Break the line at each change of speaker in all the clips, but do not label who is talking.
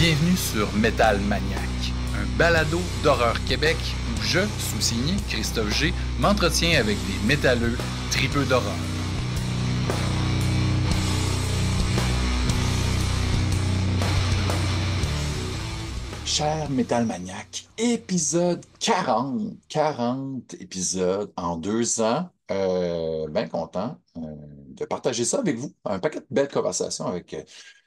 Bienvenue sur Metal Maniac, un balado d'horreur Québec où je, sous-signé Christophe G, m'entretiens avec des métalleux tripeux d'horreur. Cher Metal Maniac, épisode 40, 40 épisodes en 2 ans. Bien content de partager ça avec vous. Un paquet de belles conversations avec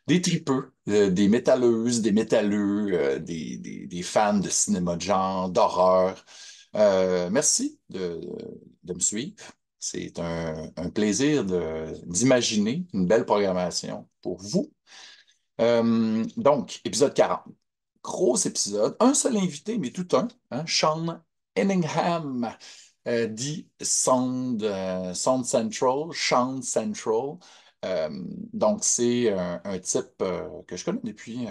des tripeux, des métalleuses, des métalleux, des fans de cinéma de genre, d'horreur. Merci de me suivre. C'est un plaisir d'imaginer une belle programmation pour vous. Donc, épisode 40. Gros épisode. Un seul invité, mais tout un. Hein, Sean Henningham, dit Sound Central, Sean Central. Euh, donc, c'est un type que je connais depuis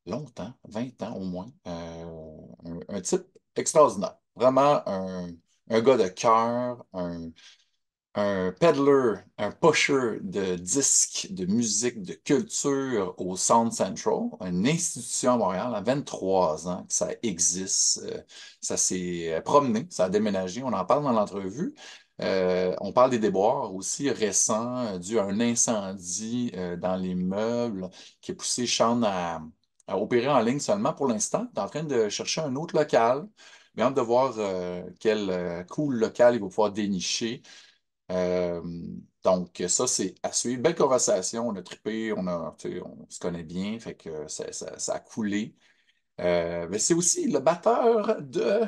longtemps, 20 ans au moins. Un type extraordinaire. Vraiment un gars de cœur, un peddler, un pusher de disques, de musique, de culture au Sound Central, une institution à Montréal, à 23 ans que ça existe. Ça s'est promené, ça a déménagé. On en parle dans l'entrevue. On parle des déboires aussi récents dus à un incendie dans les meubles qui a poussé Sean à opérer en ligne seulement pour l'instant. Il est en train de chercher un autre local. Mais hâte de voir quel cool local il va pouvoir dénicher. euh, donc, ça, c'est à suivre. Belle conversation, on a trippé, tu sais, on se connaît bien, fait que ça a coulé. Mais c'est aussi le batteur de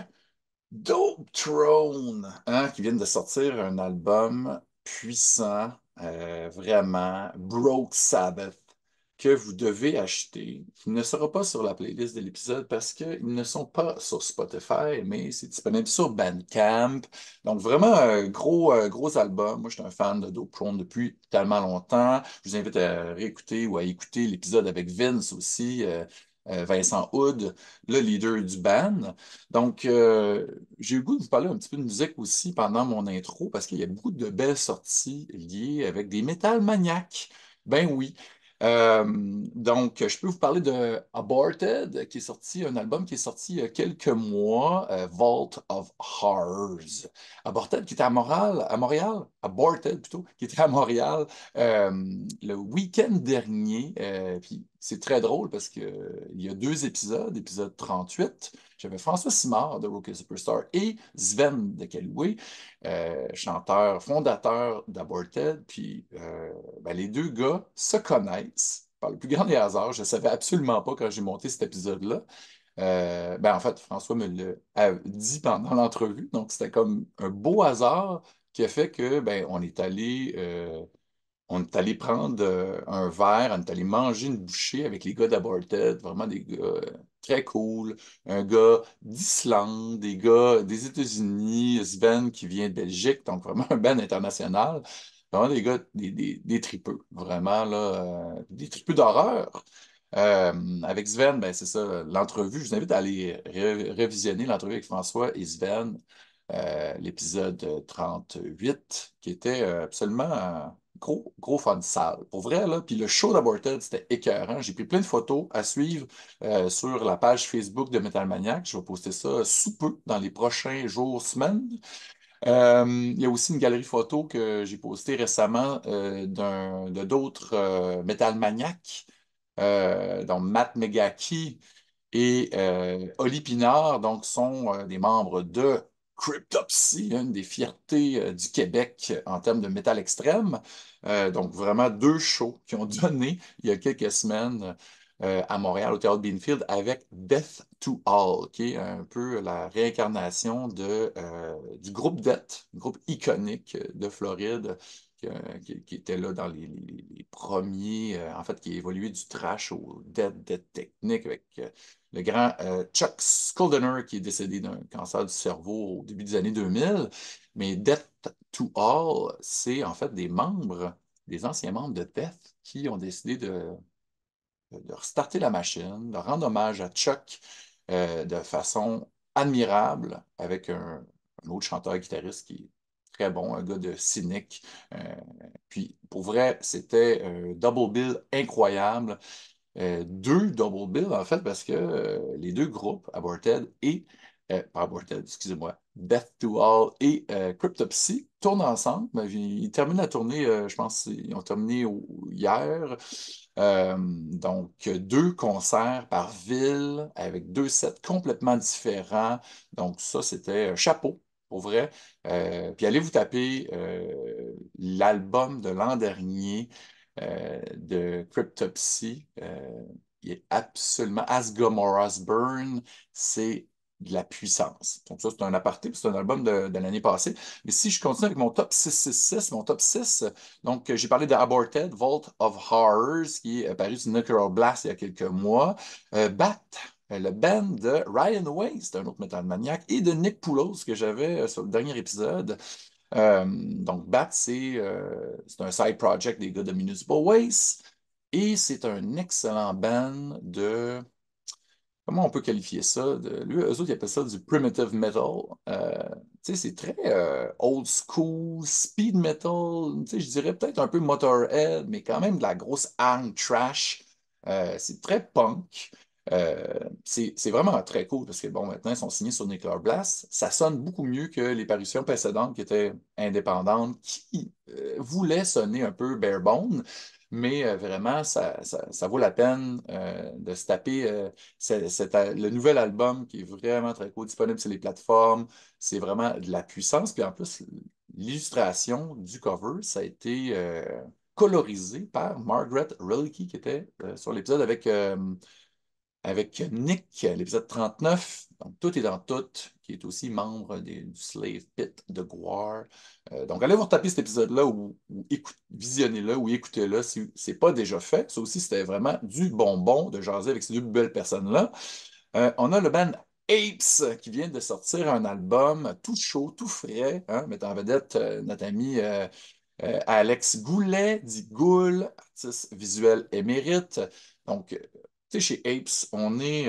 Dope Throne, hein, qui vient de sortir un album puissant, vraiment, Broke Sabbath, que vous devez acheter. Il ne sera pas sur la playlist de l'épisode parce qu'ils ne sont pas sur Spotify, mais c'est disponible sur Bandcamp. Donc, vraiment, un gros album. Moi, je suis un fan de Dope Throne depuis tellement longtemps. Je vous invite à réécouter ou à écouter l'épisode avec Vince aussi, Vincent Hood, le leader du band. Donc, j'ai eu le goût de vous parler un petit peu de musique aussi pendant mon intro parce qu'il y a beaucoup de belles sorties liées avec des métal maniaques. Ben oui. Euh, donc, je peux vous parler de Aborted, qui est sorti, un album qui est sorti il y a quelques mois, Vault of Horrors. Aborted, qui était Aborted plutôt, qui était à Montréal euh, le week-end dernier. Puis c'est très drôle parce que il y a 2 épisodes, épisode 38. J'avais François Simard de Rookie Superstar et Sven de Caloué, chanteur fondateur d'Aborted. Puis ben, les deux gars se connaissent par le plus grand des hasards. Je ne savais absolument pas quand j'ai monté cet épisode-là. Ben, en fait, François me l'a dit pendant l'entrevue. Donc, c'était comme un beau hasard qui a fait que ben, on est allé prendre un verre, on est allé manger une bouchée avec les gars d'Aborted, vraiment des gars très cool, un gars d'Islande, des gars des États-Unis, Sven qui vient de Belgique, donc vraiment un band international. Vraiment des gars, des tripeux, vraiment, là, des tripeux d'horreur. Avec Sven, ben, c'est ça, l'entrevue. Je vous invite à aller révisionner l'entrevue avec François et Sven, l'épisode 38, qui était absolument gros fun de salle. Pour vrai, là, puis le show d'Aborted, c'était écœurant. J'ai pris plein de photos à suivre sur la page Facebook de Metal Maniac. Je vais poster ça sous peu, dans les prochains jours, semaines. Il y a aussi une galerie photo que j'ai postée récemment de d'autres Metal Maniac, dont Matt Megaki et Oli Pinard, donc, sont des membres de Cryptopsy, une des fiertés du Québec en termes de métal extrême. Donc, vraiment 2 shows qui ont donné il y a quelques semaines à Montréal, au Théâtre Beanfield, avec Death to All, qui est un peu la réincarnation du groupe Death, un groupe iconique de Floride, qui était là dans les premiers, en fait, qui a évolué du thrash au death technique avec le grand Chuck Schuldiner qui est décédé d'un cancer du cerveau au début des années 2000. Mais Death to All, c'est en fait des anciens membres de Death qui ont décidé de restarter la machine, de rendre hommage à Chuck de façon admirable avec un autre chanteur-guitariste qui est très bon, un gars de cynique. Puis pour vrai, c'était un double bill incroyable.
deux double bills, en fait, parce que les deux groupes, Aborted et, pas Aborted, excusez-moi, Death to All et Cryptopsy, tournent ensemble. Ben, ils terminent la tournée, je pense, ils ont terminé hier. Donc, deux concerts par ville avec deux sets complètement différents. Donc, ça, c'était chapeau, pour vrai. Puis allez vous taper l'album de l'an dernier de Cryptopsy. Il est absolument As Gomorrah's Burn, c'est de la puissance. Donc, ça, c'est un aparté, puis c'est un album de l'année passée. Mais si je continue avec mon top 666, mon top 6, donc j'ai parlé de Aborted, Vault of Horrors, qui est paru sur Nuclear Blast il y a quelques mois. Bat, le band de Ryan Weiss, un autre Metal Maniac, et de Nick Poulos, que j'avais sur le dernier épisode. Donc, BAT, c'est un side project des gars de Municipal Waste et c'est un excellent band de. Comment on peut qualifier ça? Eux autres, ils appellent ça du primitive metal. Tu sais, c'est très old school, speed metal. Tu sais, je dirais peut-être un peu Motorhead, mais quand même de la grosse hang trash. C'est très punk. C'est vraiment très cool parce que, bon, maintenant, ils sont signés sur Nuclear Blast. Ça sonne beaucoup mieux que les parutions précédentes qui étaient indépendantes, qui voulaient sonner un peu bare bone. Mais vraiment, ça vaut la peine de se taper le nouvel album qui est vraiment très cool, disponible sur les plateformes. C'est vraiment de la puissance. Puis en plus, l'illustration du cover, ça a été colorisé par Margaret Rilke, qui était sur l'épisode avec Nick, l'épisode 39. Donc, tout est dans tout, qui est aussi membre du Slave Pit de Gwar. Donc, allez vous retaper cet épisode-là ou visionnez-le ou écoutez-le si c'est pas déjà fait. Ça aussi, c'était vraiment du bonbon de jaser avec ces deux belles personnes-là. On a le band Apes qui vient de sortir un album tout chaud, tout frais, hein, mettant en vedette notre ami Alex Goulet, dit Goul, artiste visuel émérite. Donc, tu sais, chez Apes, on est.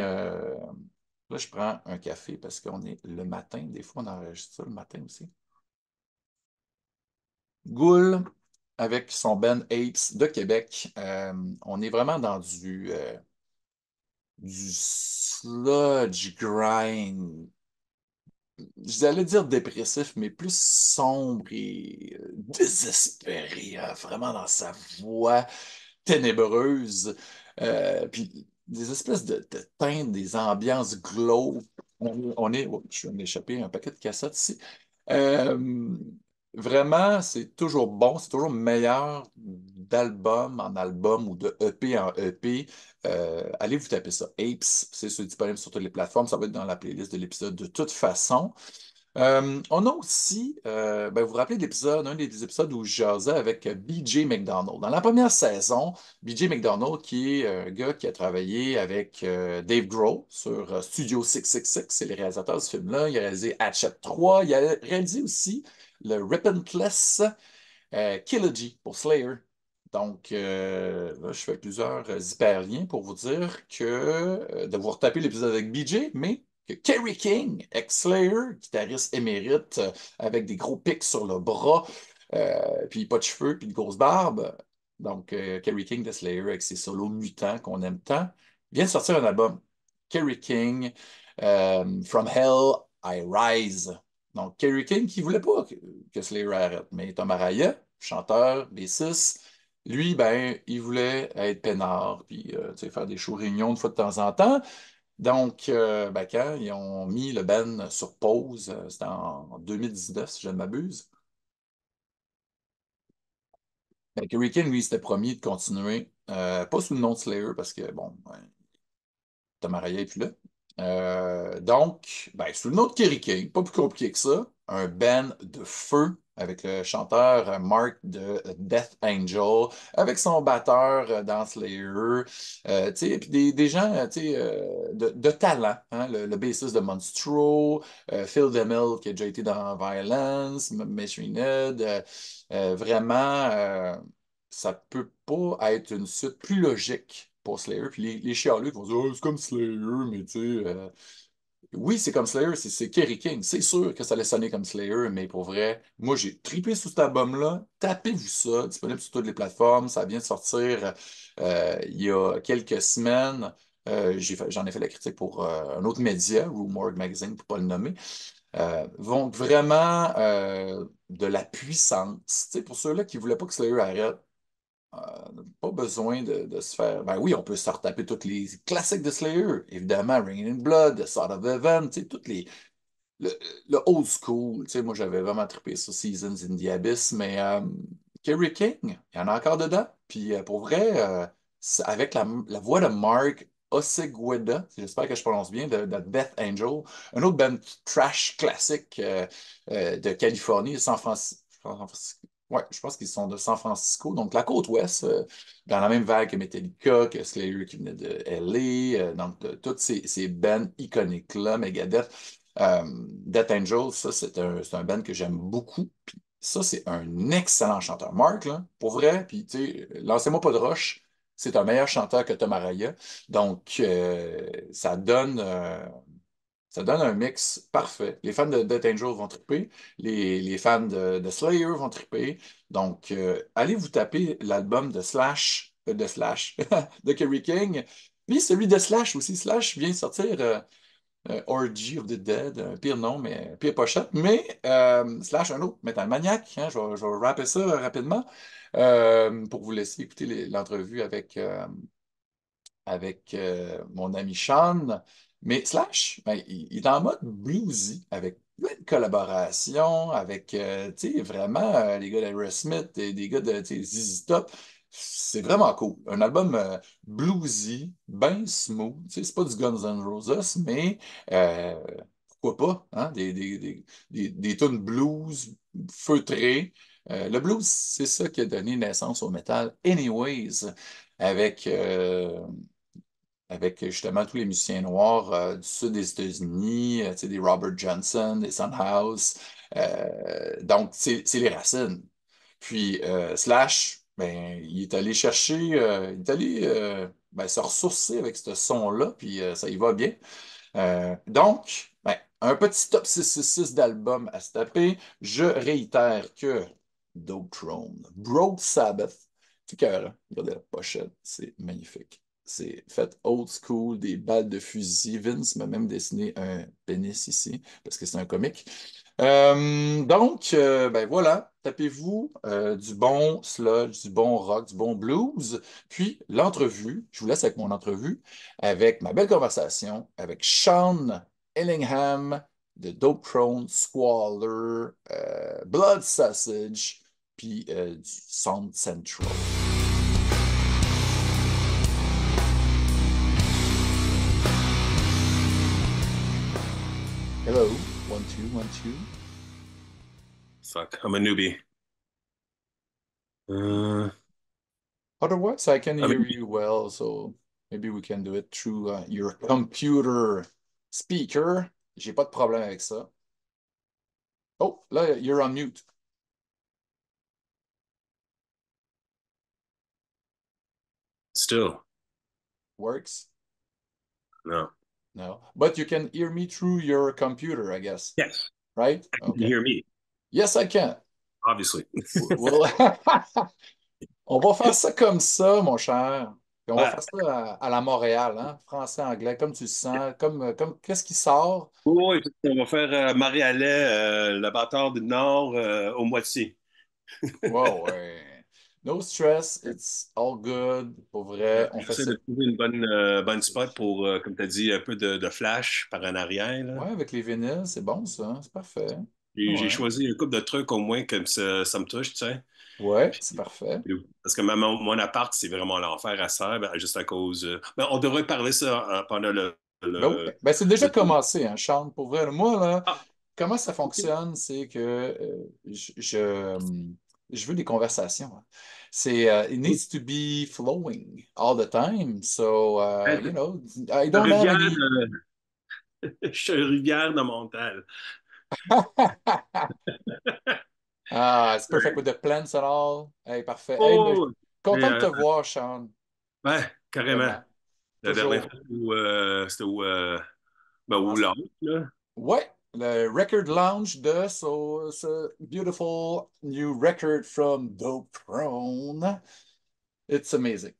Là, je prends un café parce qu'on est le matin. Des fois, on enregistre ça le matin aussi. Goul, avec son band Apes de Québec, on est vraiment dans du sludge grind. J'allais dire dépressif, mais plus sombre et désespéré, hein, vraiment dans sa voix ténébreuse. Puis des espèces de teintes, des ambiances glauques. Oh, je viens d'échapper un paquet de cassettes ici. Euh, Vraiment, c'est toujours bon, c'est toujours meilleur d'album en album ou de EP en EP. Allez vous taper ça. Apes, disponible sur toutes les plateformes. Ça va être dans la playlist de l'épisode de toute façon. On a aussi, ben, vous vous rappelez de l'épisode, un des épisodes où je jasais avec BJ McDonald. Dans la première saison, BJ McDonald, qui est un gars qui a travaillé avec Dave Grohl sur Studio 666, c'est le réalisateur de ce film-là. Il a réalisé Hatchet 3. Il a réalisé aussi le Repentless Trilogy pour Slayer. Donc, là, je fais plusieurs hyperliens pour vous dire que de vous retaper l'épisode avec BJ, mais que Kerry King, ex-Slayer, guitariste émérite, avec des gros pics sur le bras, puis pas de cheveux, puis de grosses barbes. Donc, Kerry King de Slayer avec ses solos mutants qu'on aime tant, vient de sortir un album. Kerry King, From Hell I Rise. Donc, Kerry King qui voulait pas que Slayer arrête, mais Tom Araya, chanteur, B6, lui, ben, il voulait être peinard, puis tu sais, faire des shows réunions de fois de temps en temps. Donc, ben, quand ils ont mis le band sur pause, c'était en 2019, si je ne m'abuse, ben, Kerry King, lui, il s'était promis de continuer, pas sous le nom de Slayer, parce que, bon, ben, Tom Araya n'est plus là. Donc, ben, sous le nom de Kerry King, pas plus compliqué que ça, un band de feu avec le chanteur Mark de Death Angel, avec son batteur dans Slayer, tu sais, puis des gens tu sais, de talent, hein, le bassiste de Monstro, Phil DeMille qui a déjà été dans Violence, Machine Head, vraiment, ça peut pas être une suite plus logique pour Slayer. Puis les chialeux qui vont dire oh, c'est comme Slayer, mais tu sais,
Oui, c'est comme Slayer, c'est Kerry King. C'est sûr que ça allait sonner comme Slayer, mais pour vrai, moi j'ai tripé sur cet album-là. Tapez-vous ça, disponible sur toutes les plateformes. Ça vient de sortir il y a quelques semaines. J'en ai fait la critique pour un autre média, Rumorg Magazine, pour pas le nommer. Vont vraiment de la puissance. Tu sais, pour ceux-là qui voulaient pas que Slayer arrête, pas besoin de se faire. Ben oui, on peut se retaper tous les classiques de Slayer. Évidemment, Raining in Blood, Sword of Heaven, tu sais, toutes les. Le, le old school, tu sais, moi j'avais vraiment trippé sur Seasons in the Abyss, mais Kerry King, il y en a encore dedans. Puis pour vrai, avec la voix de Mark Osegueda, j'espère que je prononce bien, de Death Angel, un autre band trash classique de Californie, San Francisco. Ouais, je pense qu'ils sont de San Francisco, donc la côte ouest, dans la même vague que Metallica, que Slayer qui venait de LA, donc toutes ces bands iconiques-là, Megadeth. Death Angel, ça, c'est un band que j'aime beaucoup. Puis ça, c'est un excellent chanteur. Mark, là, pour vrai, puis tu sais, lancez-moi pas de roche, c'est un meilleur chanteur que Tom Araya. Donc, ça donne un mix parfait. Les fans de Death Angel vont triper, les fans de Slayer vont triper. Donc, allez vous taper l'album de Slash, de Kerry King. Puis celui de Slash aussi. Slash vient de sortir. Orgy of the Dead, pire nom, mais pire pochette, mais slash un autre, Metal Maniac, hein, je vais rapper ça rapidement pour vous laisser écouter l'entrevue avec mon ami Sean. Mais Slash, ben, il est en mode bluesy, avec plein de collaborations, avec tu sais, vraiment les gars d'Aerosmith et des gars de tu sais, ZZ Top. C'est vraiment cool. Un album bluesy, bien smooth. Tu sais, c'est pas du Guns N' Roses, mais euh, pourquoi pas? Hein? Des tunes blues feutrées. Le blues, c'est ça qui a donné naissance au metal. Anyways, avec avec justement tous les musiciens noirs du sud des États-Unis, tu sais, des Robert Johnson, des Sunhouse. Donc, c'est les racines. Puis Slash, ben, il est allé chercher, il est allé ben, se ressourcer avec ce son-là, puis ça y va bien. Donc, ben, un petit top 666 d'albums à se taper. Je réitère que Dope Throne, Broke Sabbath, c'est cœur, hein? Regardez la pochette, c'est magnifique. C'est fait old school, des balles de fusil. Vince m'a même dessiné un pénis ici, parce que c'est un comique. Donc, ben voilà, tapez-vous du bon sludge, du bon rock, du bon blues. Puis l'entrevue, je vous laisse avec mon entrevue, avec ma belle conversation avec Sean Ellingham de Dope Throne, Squalor, Blood Sausage, puis du Sound Central. Hello, 1, 2, 1, 2.
Fuck, I'm a newbie. Uh,
Otherwise, I can
I
hear
mean,
you well, so maybe we can do it through your computer speaker. J'ai pas de problème avec ça. Oh, là, you're on mute.
still,
Works?
no.
No. But you can hear me through your computer, I guess.
Yes,
Right?
you can
Okay.
hear me,
Yes, I can.
obviously.
Well, on va faire ça comme ça, mon cher. Puis on va
Ouais.
faire ça à la Montréal, hein? Français, anglais, comme tu le sens, comme qu'est-ce qui sort?
Oui, on va faire Marie-Allais, le bâtard du Nord, au moitié.
Wow, ouais. No stress, it's all good. Pour vrai, on fait
J'essaie
ça.
de trouver une bonne spot pour, comme tu as dit, un peu de flash par en arrière, là.
Ouais, avec les vinyles, c'est bon ça, hein? C'est parfait.
J'ai
Ouais.
choisi un couple de trucs au moins comme ça me touche, tu sais.
Ouais, c'est
Puis-
parfait.
Parce que mon appart, c'est vraiment l'enfer à Serre, ben, juste à cause. Ben, on devrait parler ça pendant
Ben oui,
le,
ben c'est déjà
le-
commencé, hein, Sean, pour vrai. Moi, là,
Ah,
comment ça
OK.
fonctionne, c'est que je veux des conversations, hein. C'est it needs to be flowing all the time. So, I don't have
Rivière
any.
je suis une rivière de Montréal.
Ah, it's perfect with the plants and all. Hey, parfait. Hey, mais
Oh! Mais,
content de te voir, Sean.
ouais, carrément.
Vraiment.
La dernière fois,
Toujours.
c'était où? Ben,
Comment
ou
ça?
l'autre, là.
Ouais, le record launch de ce beautiful new record from Dope Throne. It's amazing.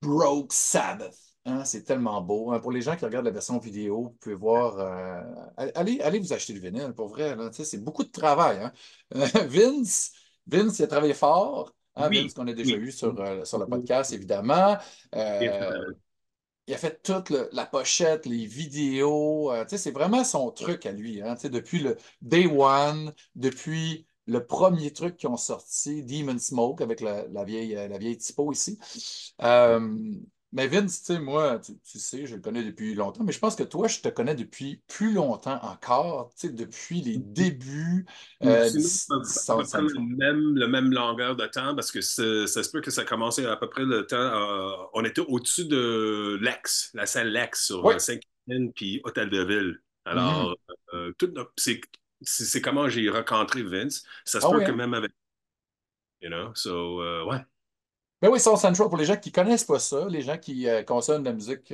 Broke Sabbath. Hein, c'est tellement beau. Hein. Pour les gens qui regardent la version vidéo, vous pouvez voir. Allez vous acheter le vinyle, pour vrai. Là. Tu sais, c'est beaucoup de travail. Hein. Vince, Vince, il a travaillé fort. Hein, Vince,
Oui,
qu'on a déjà
oui.
eu sur le podcast, évidemment.
Bien fait,
Euh, il a fait toute la pochette, les vidéos. Tu sais, c'est vraiment son truc à lui. Hein, tu sais, depuis le Day One, depuis le premier truc qu'ils ont sorti, Demon Smoke, avec la vieille typo ici. Euh, mais Vince, tu sais, moi, tu sais, je le connais depuis longtemps, mais je pense que toi, je te connais depuis plus longtemps encore, tu sais, depuis les débuts
Sinon, à
Sound
peu près
Central.
le même longueur de temps, parce que ça se peut que ça a commencé à peu près le temps. On était au-dessus de Lex, la salle Lex sur
Oui.
Saint-Catherine, puis Hôtel de Ville.
Mhm.
Alors, c'est comment j'ai rencontré Vince. Ça se
Ah
peut
oui,
que
hein?
même avec, ouais,
Ben oui, Sound Central, pour les gens qui connaissent pas ça, les gens qui consomment de la musique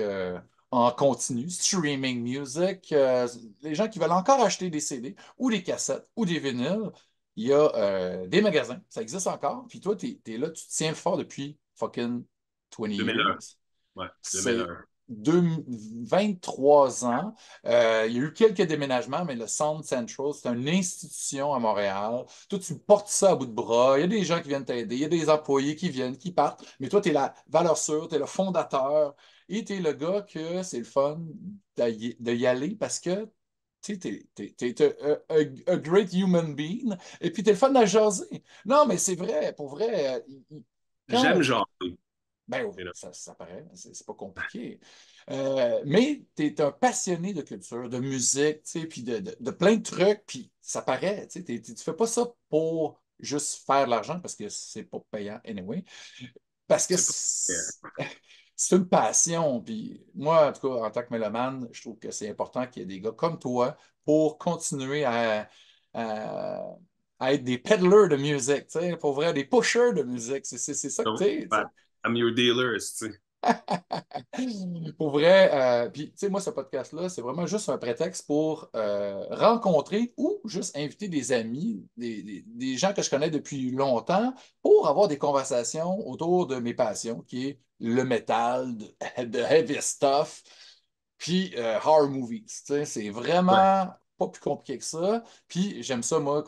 en continu, streaming music, les gens qui veulent encore acheter des CD ou des cassettes ou des vinyles, il y a des magasins, ça existe encore. Puis toi, t'es là, tu te tiens fort depuis fucking 20
2001.
years.
Ouais,
C'est
2001.
23 ans. Il y a eu quelques déménagements, mais le Sound Central, c'est une institution à Montréal. Toi, tu portes ça à bout de bras. Il y a des gens qui viennent t'aider. Il y a des employés qui viennent, qui partent. Mais toi, tu es la valeur sûre, tu es le fondateur et tu es le gars que c'est le fun d'y aller parce que tu es a great human being et puis tu es le fun à jaser. Non, mais c'est vrai, pour vrai. Quand
J'aime genre,
ben oui,
you know.
ça paraît, c'est pas compliqué. Mais tu es un passionné de culture, de musique, tu sais, puis de plein de trucs, puis ça paraît, tu sais, tu fais pas ça pour juste faire de l'argent parce que c'est pas payant anyway, parce que
C'est pas.
c'est une passion. Puis moi, en tout cas, en tant que mélomane, je trouve que c'est important qu'il y ait des gars comme toi pour continuer à, à être des peddlers de musique, tu sais, pour vrai, des pushers de musique. C'est ça que tu es, tu
Ouais,
sais.
I'm your dealer, tu sais.
Pour vrai, puis tu sais, moi, ce podcast-là, c'est vraiment juste un prétexte pour rencontrer ou juste inviter des amis, des gens que je connais depuis longtemps, pour avoir des conversations autour de mes passions, qui est le métal, de heavy stuff, puis horror movies. Tu sais, c'est
Ouais,
vraiment pas plus compliqué que ça. Puis j'aime ça, moi,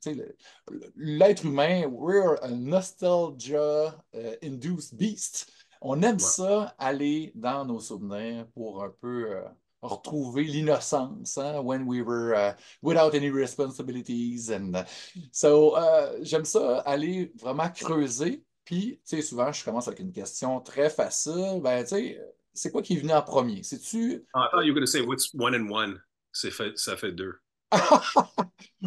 tu sais, l'être humain, we're a nostalgia-induced beast. On aime
ouais.
ça aller dans nos souvenirs pour un peu retrouver l'innocence, hein, when we were without any responsibilities. J'aime ça aller vraiment creuser. Puis, tu sais, souvent, je commence avec une question très facile. Ben, tu sais, c'est quoi qui est venu en premier? C'est-tu.
I thought you were going to say what's one and one. Ça fait deux.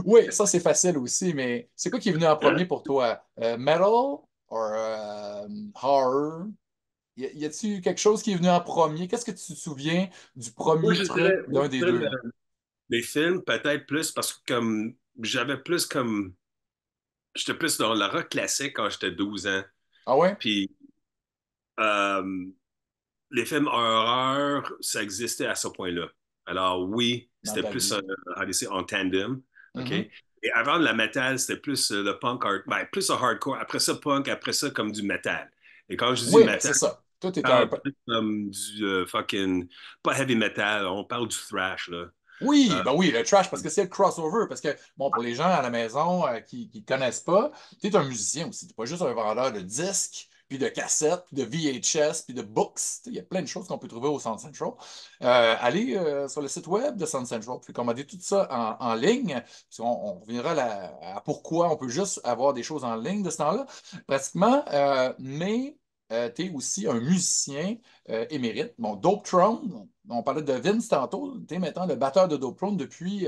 Oui, ça, c'est facile aussi, mais c'est quoi qui est venu en premier pour toi? Metal ou horror? Y a-t-il quelque chose qui est venu en premier? Qu'est-ce que tu te souviens du
Moi,
premier truc
je
d'un des
dirais
deux?
les films, peut-être plus parce que comme j'avais plus comme. J'étais plus dans le rock classique quand j'étais 12 ans.
Ah ouais?
Puis euh, les films horreur, ça existait à ce point-là. Alors oui,
Dans
c'était
ta
plus
vie.
en tandem. OK?
Mhm.
Et avant la metal, c'était plus le punk art, ben, plus le hardcore. Après ça, punk, après ça, comme du metal. Et quand je dis
Oui, ben
metal,
c'est ça. Tout
on
est un
parle
peu.
plus comme du fucking, pas heavy metal, on parle du thrash, là.
Oui,
Euh,
ben oui, le trash, parce que c'est le crossover. Parce que, bon, pour les gens à la maison qui ne connaissent pas, tu es un musicien aussi. Tu n'es pas juste un vendeur de disques, puis de cassettes, puis de VHS, puis de books. Tu sais, il y a plein de choses qu'on peut trouver au Sound Central. Allez sur le site web de Sound Central, puis commander tout ça en ligne. Puis on reviendra à pourquoi on peut juste avoir des choses en ligne de ce temps-là, pratiquement. Mais tu es aussi un musicien émérite. Bon, Dope Throne, on parlait de Vince tantôt, tu es maintenant le batteur de Dope Throne depuis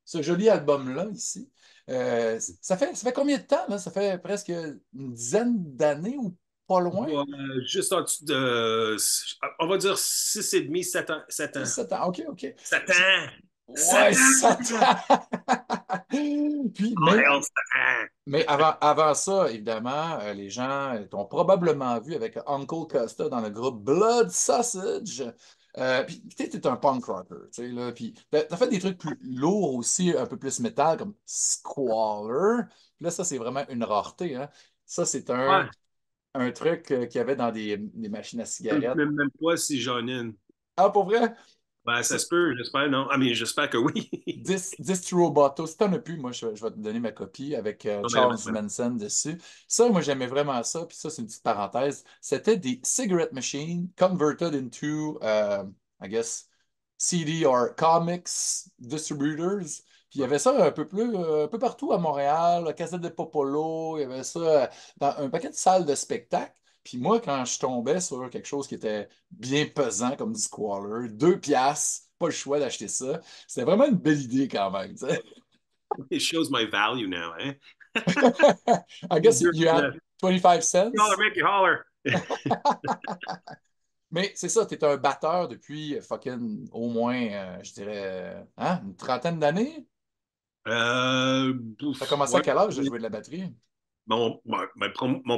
ce joli album-là ici. Ça fait combien de temps, là? Ça fait presque une dizaine d'années ou pas loin?
juste en dessous de, on va dire 6 et demi, 7 ans. 7 ans.
6, 7 ans, OK, OK.
7
Puis,
ans! 7
ouais,
ans!
7 ans! Puis,
Oh, hell, 7 ans!
mais avant ça, évidemment, les gens t'ont probablement vu avec Uncle Costa dans le groupe Blood Sausage. Puis t'es un punk rocker, tu sais, là. Puis t'as fait des trucs plus lourds aussi, un peu plus métal, comme Squalor. Puis là, ça, c'est vraiment une rareté, hein. Ça, c'est
Ouais,
un truc qu'il y avait dans des machines à cigarettes.
même pas si j'en ai une.
Ah, pour vrai?
Ben, ça
Ça,
se peut, j'espère, non. Ah, mais j'espère que oui.
Distro Botto. Si t'en as plus, moi, je vais te donner ma copie avec
Non, mais
Charles Manson dessus. Ça, moi, j'aimais vraiment ça. Puis ça, c'est une petite parenthèse. C'était des cigarette machines converted into, I guess, CD or comics distributors. Puis il y avait ça un peu partout à Montréal, à Casa de Popolo. Il y avait ça dans un paquet de salles de spectacle. Puis moi, quand je tombais sur quelque chose qui était bien pesant comme du Squaller, 2 piastres, pas le choix d'acheter ça. C'était vraiment une belle idée quand même, tu sais.
It shows my value now, hein?
I guess you had 25
Holler,
cents.
Mickey, holler!
Mais c'est ça, tu es un batteur depuis fucking au moins, je dirais, hein, une trentaine d'années. Tu as commencé à
Ouais.
quel âge de jouer de la batterie?
Mon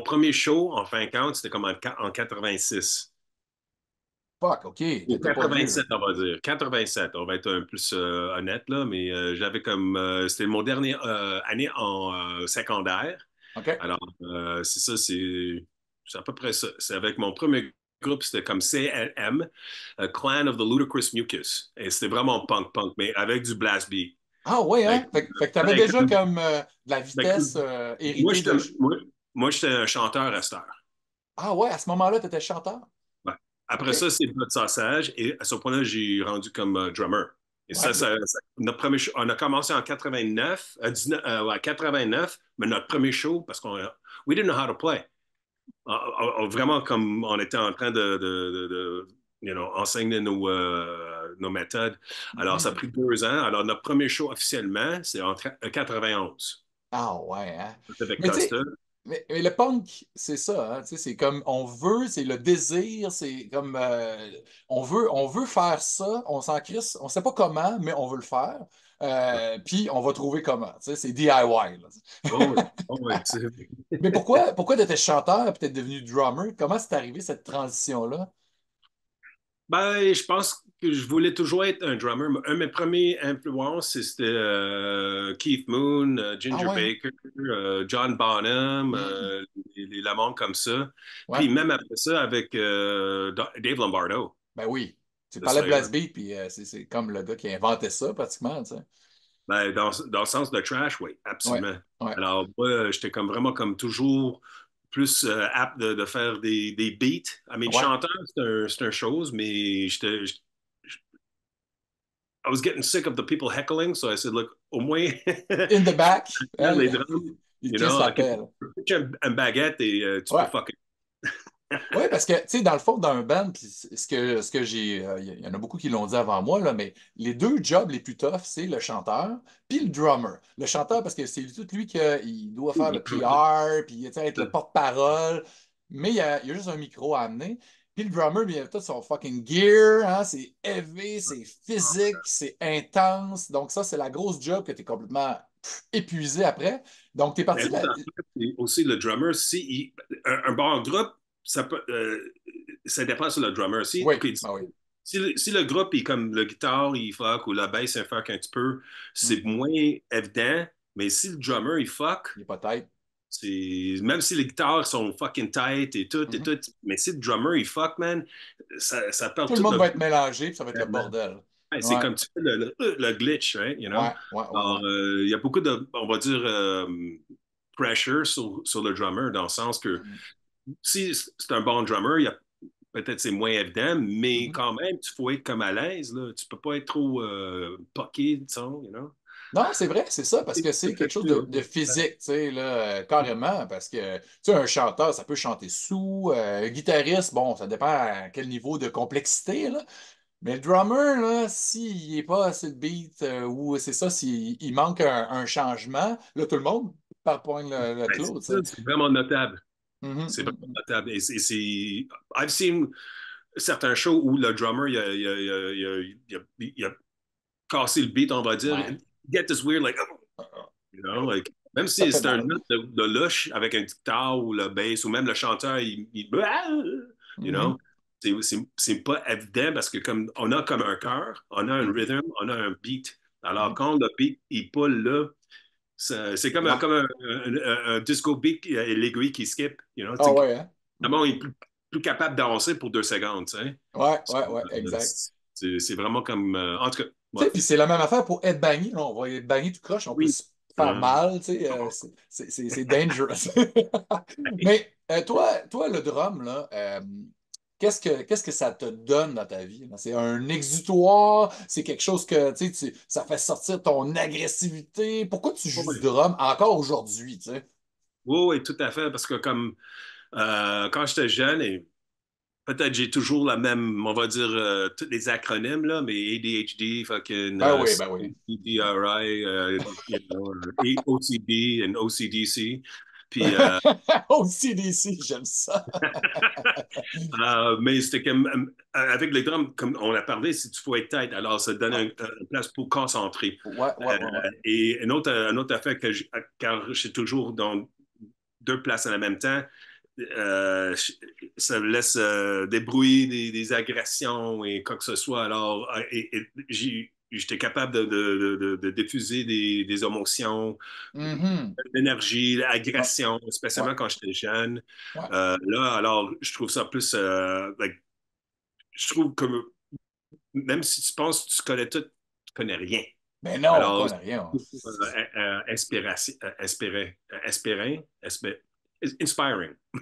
premier show, en fin de compte, c'était comme en 86.
Fuck, OK,
Ou
t'étais pas vieux.
87, on va dire. 87, on va être un peu plus honnête, là, mais j'avais comme. C'était mon dernier année en secondaire.
OK.
Alors, c'est ça, c'est à peu près ça. C'est avec mon premier groupe, c'était comme CLM, Clan of the Ludicrous Mucus. Et c'était vraiment punk, mais avec du blast beat.
Ah ouais,
Fait que,
hein? Fait que t'avais
fait
déjà
que-
comme de la
fait que
vitesse
moi,
héritée
j'étais
de...
moi, moi, j'étais un chanteur à cette heure.
Ah ouais, à ce moment-là, t'étais chanteur.
Ouais.
OK.
Après ça, c'est Blood Sausage. Et à ce point-là, j'ai rendu comme drummer. Et
Ouais.
notre premier show, on a commencé en 89, ouais, 89, mais notre premier show, parce qu'on we didn't know how to play. Vraiment, comme on était en train enseigner nos méthodes. Alors, ça a
Mhm.
pris 2 ans. Alors, notre premier show officiellement, c'est en 91.
Ah ouais, hein?
C'était avec
Mais tu sais,
Costa.
mais le punk, c'est ça, hein, tu sais, c'est comme on veut, c'est le désir, c'est comme on veut faire ça, on s'en crisse, on sait pas comment, mais on veut le faire. Puis on va trouver comment, tu sais, c'est DIY, là.
Oh oui, oh oui.
Mais pourquoi tu étais chanteur et t'es devenu drummer? Comment c'est arrivé cette transition-là?
Ben, je pense que je voulais toujours être un drummer. Un de mes premières influences, c'était Keith Moon,
Ah
Ginger
ouais,
Baker, John Bonham,
hmm,
la monde comme ça.
ouais,
Puis même après ça, avec Dave Lombardo.
ben oui. Tu
The
parlais de
Slayer.
Blast Beat, puis c'est comme le gars qui a inventé ça, pratiquement, tu sais.
Ben, dans le sens de trash, oui,
Ouais,
absolument.
ouais,
Alors, moi, j'étais comme vraiment comme toujours plus apte de faire des beats. I mean,
ouais.
chanteur, c'est une chose, mais I was getting sick of the people heckling, so I said, look, au moins,
In the back, hein,
les drums,
il crisse la pelle.
une baguette et tu peux
Ouais.
fucker.
Oui, parce que, tu sais, dans le fond, d'un band, puis ce que j'ai. Il y en a beaucoup qui l'ont dit avant moi, là, mais les deux jobs les plus toughs, c'est le chanteur puis le drummer. Le chanteur, parce que c'est tout lui qui il doit faire le PR, puis tu sais, être le porte-parole, mais il y a juste un micro à amener. Puis le drummer, lui, il a tout son fucking gear, hein, c'est heavy, c'est physique, c'est intense. Donc, ça, c'est la grosse job que tu es complètement épuisé après. Donc, tu es
Mais
parti de
l'autre
la.
affaire, c'est aussi le drummer, si un bon groupe, ça dépend sur le drummer. Si,
Oui,
OK,
ben oui.
si le groupe est comme le guitare, il fuck, ou la bass, il fuck un petit peu,
Hmm.
c'est moins évident. Mais si le drummer, il fuck,
Il est pas tête.
même si les guitares sont fucking tight et
Mhm.
tout, mais si le drummer, il fuck, man, ça perd
Tout le
tout
monde
le
va être mélangé, puis ça va être le bordel.
ouais, c'est
Ouais,
comme tu fais le glitch, right? You know?
ouais, ouais, ouais,
Alors,
ouais.
il y a beaucoup de, on va dire, pressure sur le drummer, dans le sens que
Mhm.
si c'est un bon drummer, il y a peut-être c'est moins évident, mais
Mhm.
quand même, il faut être comme à l'aise, là. Tu peux pas être trop poqué, disons, you know?
Non, c'est vrai, c'est ça, parce que c'est quelque chose de physique, tu sais, là, carrément, parce que, tu sais, un chanteur, ça peut chanter sous, un guitariste, bon, ça dépend à quel niveau de complexité, là, mais le drummer, là, s'il n'est pas assez de beat, ou c'est ça, s'il il manque un changement, là, tout le monde part point le
Ouais,
clos, tu
ça,
sais.
c'est vraiment notable.
Mhm,
C'est vraiment
mhm,
notable. I've seen certains shows où le drummer, il a cassé le beat, on va dire.
ouais.
Get this weird, like, oh, you know, like, même
Ça
si
fait
c'est un
mal.
note de lush avec un guitare ou le bass ou même le chanteur, you
Mhm.
know. c'est pas évident parce que comme on a comme un cœur, on a un
Mhm.
rhythm, on a un beat. Alors,
Mhm.
quand le beat il pull là, c'est comme,
Ouais.
un disco beat et l'aiguille qui skip.
Ah ouais, hein?
D'abord,
Mhm.
il est plus capable de danser pour 2 secondes. Tu sais.
Ouais, ouais, ouais, exact.
C'est vraiment comme. En tout cas,
Tu
ouais.
sais, puis c'est la même affaire pour être banni. Là, on va être banni tout croche, on peut
Oui.
se faire
Euh,
mal, tu sais, c'est dangerous. Mais toi, le drum, là, qu'est-ce que ça te donne dans ta vie, là? C'est un exutoire, c'est quelque chose que, tu sais, ça fait sortir ton agressivité. Pourquoi tu joues du
oui,
drum encore aujourd'hui, tu sais?
oui, oui, tout à fait. Parce que comme quand j'étais jeune, et peut-être j'ai toujours la même, on va dire, tous les acronymes, là, mais ADHD, fucking
Ben oui.
CDRI, OCD and OCDC. Puis,
Au CDC, j'aime ça.
mais c'était comme, avec les drums, comme on a parlé, si tu faut être tête, alors ça donne
Ouais,
une place pour concentrer.
ouais, ouais, ouais, ouais.
Et une autre affaire car je suis toujours dans 2 places en même temps, euh, ça laisse des bruits, des agressions et quoi que ce soit. Alors, j'étais capable de diffuser des émotions,
Mhm.
d'énergie,
Ouais,
d'agression,
ouais,
spécialement quand j'étais jeune.
ouais.
Là, alors, je trouve ça plus. Je trouve que même si tu penses que tu connais tout, tu connais rien.
Mais non, on
Alors,
connaît rien.
inspiring.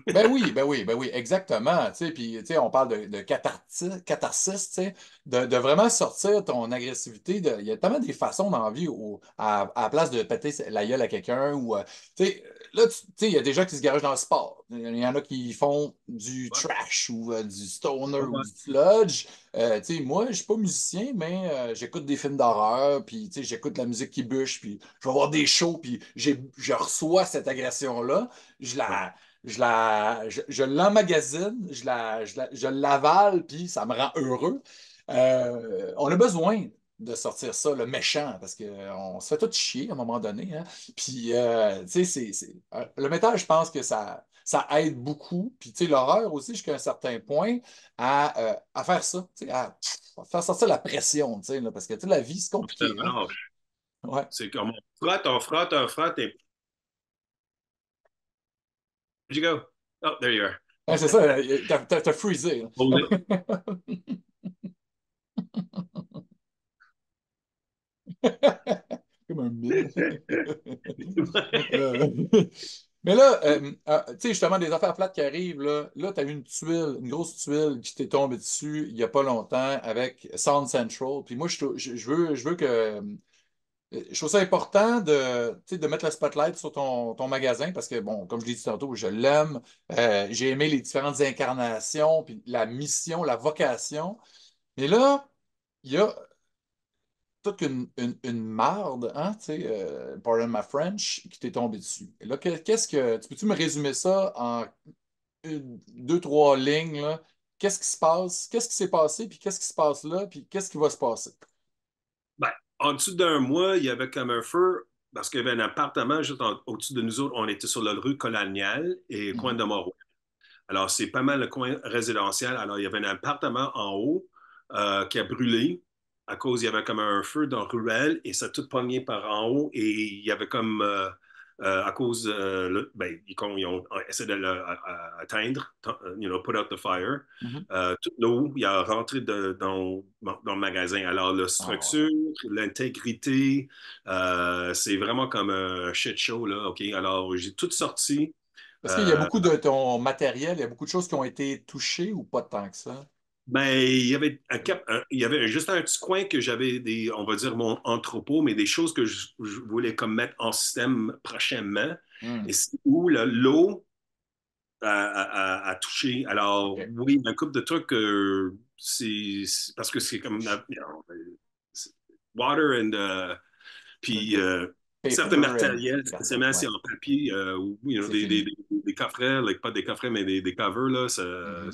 Ben oui, ben oui, ben oui, exactement. Tu sais, puis, tu sais, on parle de catharsis, tu sais, de vraiment sortir ton agressivité. Il y a tellement des façons dans la vie à la place de péter la gueule à quelqu'un ou, tu sais, là, tu sais, il y a des gens qui se garagent dans le sport. Il y en a qui font du
Ouais,
trash ou du stoner
ouais,
ou
ouais.
du sludge. Tu sais, moi, je suis pas musicien, mais j'écoute des films d'horreur, puis, tu sais, j'écoute la musique qui bûche, puis je vais voir des shows, puis je reçois cette agression-là. Je
Ouais.
la je l'emmagasine, je l'avale, puis ça me rend heureux. On a besoin de sortir ça, le méchant, parce qu'on se fait tout chier à un moment donné, hein. Puis, tu sais, le métal, je pense que ça aide beaucoup. Puis, tu sais, l'horreur aussi, jusqu'à un certain point, à faire ça, tu sais, à faire sortir la pression, tu sais, là, parce que, tu sais, la vie, c'est compliqué, hein.
Alors,
Ouais.
c'est comme on frotte, et where'd you go? Oh, there you are.
Ouais, c'est ça, t'as freezé,
Hold
là.
it.
Comme un mille. Euh, Mais là, tu sais, justement, des affaires plates qui arrivent, là, tu as eu une tuile, une grosse tuile qui t'est tombée dessus il n'y a pas longtemps avec Sound Central. Puis moi, je veux que. Je trouve ça important tu sais, de mettre le spotlight sur ton magasin parce que, bon, comme je l'ai dit tantôt, je l'aime. J'ai aimé les différentes incarnations, puis la mission, la vocation. Mais là, il y a toute une marde, hein, tu sais, pardon my French, qui t'est tombé dessus. Et là, tu peux-tu me résumer ça en deux, trois lignes, là? Qu'est-ce qui se passe? Qu'est-ce qui s'est passé? Puis qu'est-ce qui se passe là? Puis qu'est-ce qui va se passer?
Ben, en dessous d'un mois, il y avait comme un feu parce qu'il y avait un appartement juste au-dessus de nous autres. On était sur la rue Coloniale et coin
Mhm.
de Morois. Alors, c'est pas mal le coin résidentiel. Alors, il y avait un appartement en haut qui a brûlé à cause, il y avait comme un feu dans la ruelle et ça a tout pogné par en haut et il y avait comme, à cause, ben, ils ont essayé de l'atteindre, put out the fire.
Mhm.
Toute l'eau, il a rentré dans le magasin. Alors, la
Ah ouais.
structure, l'intégrité, c'est vraiment comme un shit show, là. OK? Alors, j'ai tout sorti.
Est-ce qu'il y a
Euh,
beaucoup de ton matériel, il y a beaucoup de choses qui ont été touchées ou pas tant que ça?
Ben, il y avait juste un petit coin que j'avais on va dire mon entrepôt, mais des choses que je voulais comme mettre en système prochainement. Et
Hmm.
c'est où l'eau a touché. Alors,
OK.
oui, un couple de trucs, parce que c'est comme c'est water and puis certains
Paper and
matériels,
carton,
spécialement
ouais.
si en papier ou
C'est
des
fini.
coffrets, pas des coffrets, mais des covers, là,
Mhm.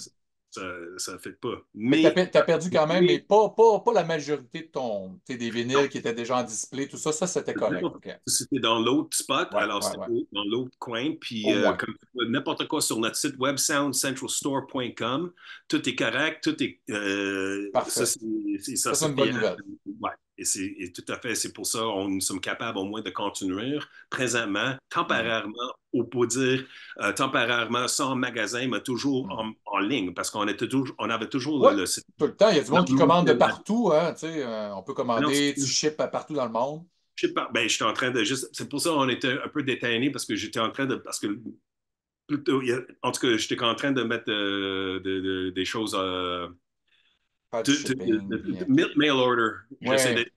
ça fait pas.
Fait que
Mais
t'as perdu quand même, mais
oui,
pas la majorité de des vinyles qui étaient déjà en display, tout ça, c'était correct. OK.
c'était dans l'autre spot,
Ouais,
alors
ouais,
c'était
ouais.
dans l'autre coin. Puis,
Au moins.
comme n'importe quoi sur notre site web, soundcentralstore.com, tout est correct, tout est. Ça,
Parfait.
ça
Ça, c'est
c'est
une bonne
payant.
nouvelle.
Ouais. Et tout à fait, c'est pour ça nous sommes capables au moins de continuer présentement,
Mhm.
temporairement, ou pour dire temporairement, sans magasin, mais toujours
Mhm.
en ligne, parce on avait toujours
Ouais,
le site.
tout le temps. Il y a du monde qui commande de
Non,
partout, hein, tu sais, on peut
non,
commander, tu ships partout dans le monde.
je sais pas, ben, j'étais en train de juste. C'est pour ça qu'on était un peu détaillé parce que j'étais en train de. Parce que plutôt, en tout cas, j'étais en train de mettre des choses.
Faire du shipping, puis...
Mail order. J'essaie
Ouais.
d'être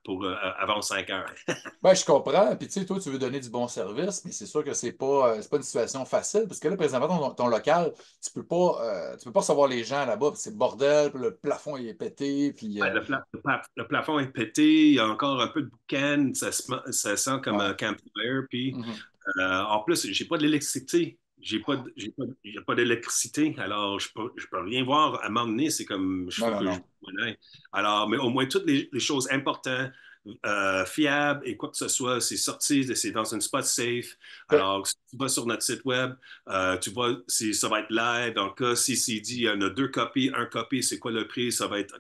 pour avant 5 heures.
Ben, je comprends. Puis, tu sais, toi, tu veux donner du bon service, mais c'est sûr que c'est pas une situation facile. Parce que là, présentement, ton local, tu peux pas recevoir les gens là-bas. Puis c'est le bordel, puis le plafond, il est pété. Puis,
Ouais, le plafond est pété, il y a encore un peu de boucan, ça sent comme
ouais.
un campfire. Puis,
Mhm.
en plus, j'ai pas d'électricité. Il y a pas d'électricité. Alors, je peux rien voir à m'emmener. C'est comme, il
Non,
faut
non,
que je.
non.
Alors, mais au moins, toutes les choses importantes, fiables et quoi que ce soit, c'est sorti, c'est dans une spot safe.
Fait-
Alors, si tu vas sur notre site web, tu vois, ça va être live. Dans le cas, si c'est dit, il y en a deux copies, un copie, c'est quoi le prix? Ça va être,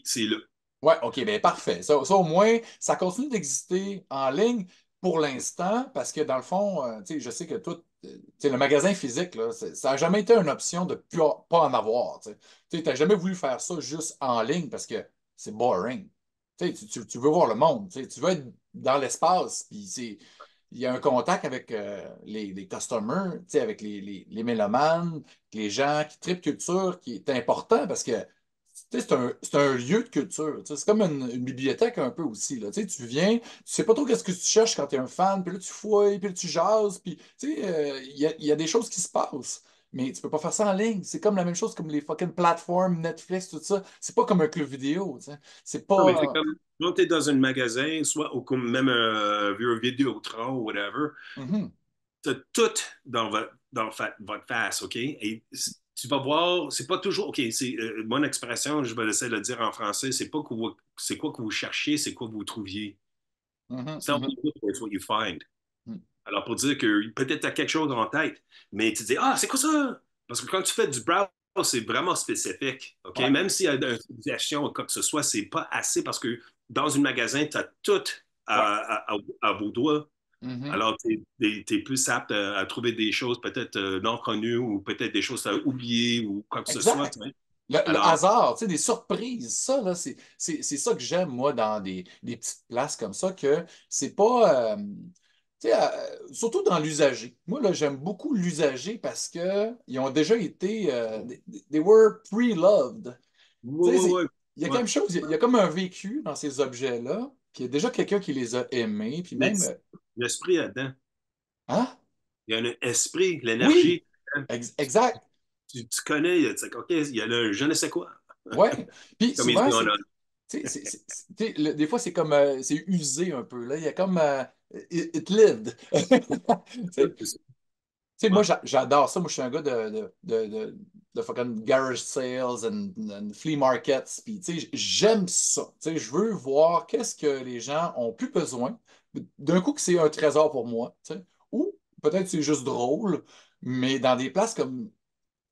c'est là.
Ouais, OK, ben parfait. Au moins, ça continue d'exister en ligne pour l'instant, parce que dans le fond, tu sais, je sais que tout, tu sais, le magasin physique, là, ça n'a jamais été une option de pas en avoir. Tu n'as jamais voulu faire ça juste en ligne parce que c'est boring. Tu sais, tu veux voir le monde, tu veux être dans l'espace, puis il y a un contact avec les customers, tu sais, avec les mélomanes, les gens qui tripent culture, qui est important parce que tu sais, c'est un lieu de culture. Tu sais, c'est comme une bibliothèque un peu aussi. Là. Tu sais, tu viens, tu sais pas trop qu'est-ce que tu cherches quand tu es un fan, puis là tu fouilles, puis là tu jases, puis tu sais, il y a des choses qui se passent. Mais tu peux pas faire ça en ligne. C'est comme la même chose comme les fucking plateformes, Netflix, tout ça. C'est pas comme un club vidéo. Tu sais. C'est
Non, mais c'est
pas.
comme quand tu es dans un magasin, soit ou comme même un vieux Vidéotron ou whatever,
Mhm.
tu as tout dans votre face, OK? Et tu vas voir, c'est pas toujours, OK, c'est mon expression, je vais essayer de le dire en français, c'est quoi que vous cherchiez, c'est quoi que vous trouviez.
Mhm.
It's not what
Mhm.
you look for, it's what you find.
Mhm.
Alors, pour dire que peut-être tu as quelque chose en tête, mais tu dis, ah, c'est quoi ça? Parce que quand tu fais du browse, c'est vraiment spécifique. OK?
Ouais.
Même s'il y a une utilisation ou quoi que ce soit, c'est pas assez parce que dans un magasin, tu as tout
Ouais.
à vos doigts.
Mhm.
Alors, tu es plus apte à trouver des choses peut-être non connues ou peut-être des choses à oublier ou quoi que ce soit.
Exact.
Tu sais.
Le
Alors,
hasard, tu sais, des surprises, ça, là, c'est ça que j'aime, moi, dans des petites places comme ça, que c'est pas. Tu sais, surtout dans l'usager. Moi, là, j'aime beaucoup l'usager parce que ils ont déjà été. They were pre-loved.
ouais,
Tu sais,
ouais, ouais.
il y a
Ouais.
quelque chose, il y a comme un vécu dans ces objets-là, qu'il y a déjà quelqu'un qui les a aimés, puis
Mais
même.
l'esprit là-dedans,
Hein?
il y a un esprit,
Oui!
l'énergie.
Exact.
Tu connais, tu sais, OK, il y a le je ne sais quoi.
Ouais. Puis
Comme il
souvent,
dit en
c'est. Tu sais, tu sais, des fois, c'est comme. C'est usé un peu. Là. Il y a comme. It lived. Tu sais,
c'est ça.
tu sais,
Ouais.
moi, j'adore ça. Moi, je suis un gars de fucking garage sales and flea markets. Puis, tu sais, j'aime ça. Tu sais, je veux voir qu'est-ce que les gens ont plus besoin. D'un coup, que c'est un trésor pour moi. Tu sais. Ou peut-être c'est juste drôle, mais dans des places comme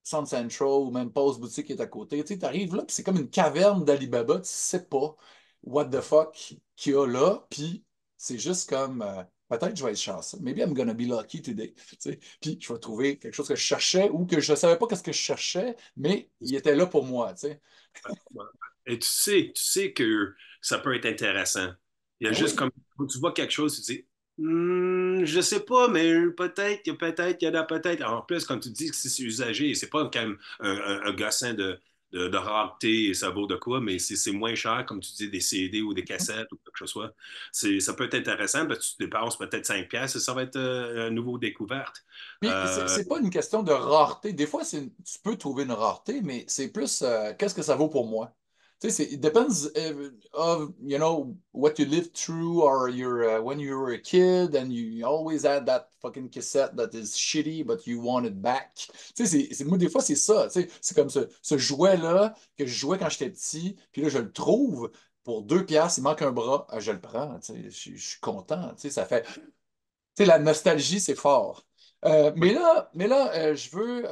Sound Central ou même Pause Boutique qui est à côté. Tu arrives là, puis c'est comme une caverne d'Alibaba, tu sais pas what the fuck qu'il y a là, puis c'est juste comme peut-être je vais être chanceux. Maybe I'm gonna be lucky today. Tu sais. Puis je vais trouver quelque chose que je cherchais ou que je ne savais pas qu'est-ce que je cherchais, mais il était là pour moi. Tu sais.
Ouais. Et tu sais que ça peut être intéressant. Il y a
Ben
juste
oui.
comme, quand tu vois quelque chose, tu dis, je sais pas, mais il y en a peut-être. En plus, quand tu dis que c'est usagé, c'est pas quand même un gossin de rareté et ça vaut de quoi, mais c'est moins cher, comme tu dis, des CD ou des cassettes ou quelque chose soit. Ça peut être intéressant, parce que tu dépenses peut-être 5 pièces et ça va être une nouvelle découverte.
Puis
Euh,
c'est pas une question de rareté. Des fois, tu peux trouver une rareté, mais c'est plus qu'est-ce que ça vaut pour moi. Tu sais, it depends of, what you lived through or when you were a kid and you always had that fucking cassette that is shitty, but you want it back. Tu sais, moi, des fois, c'est ça. Tu sais, c'est comme ce jouet-là que je jouais quand j'étais petit, puis là, je le trouve pour 2 piastres, il manque un bras, je le prends. Tu sais, je suis content. Tu sais, ça fait. Tu sais, la nostalgie, c'est fort.
Oui.
Mais là, je veux.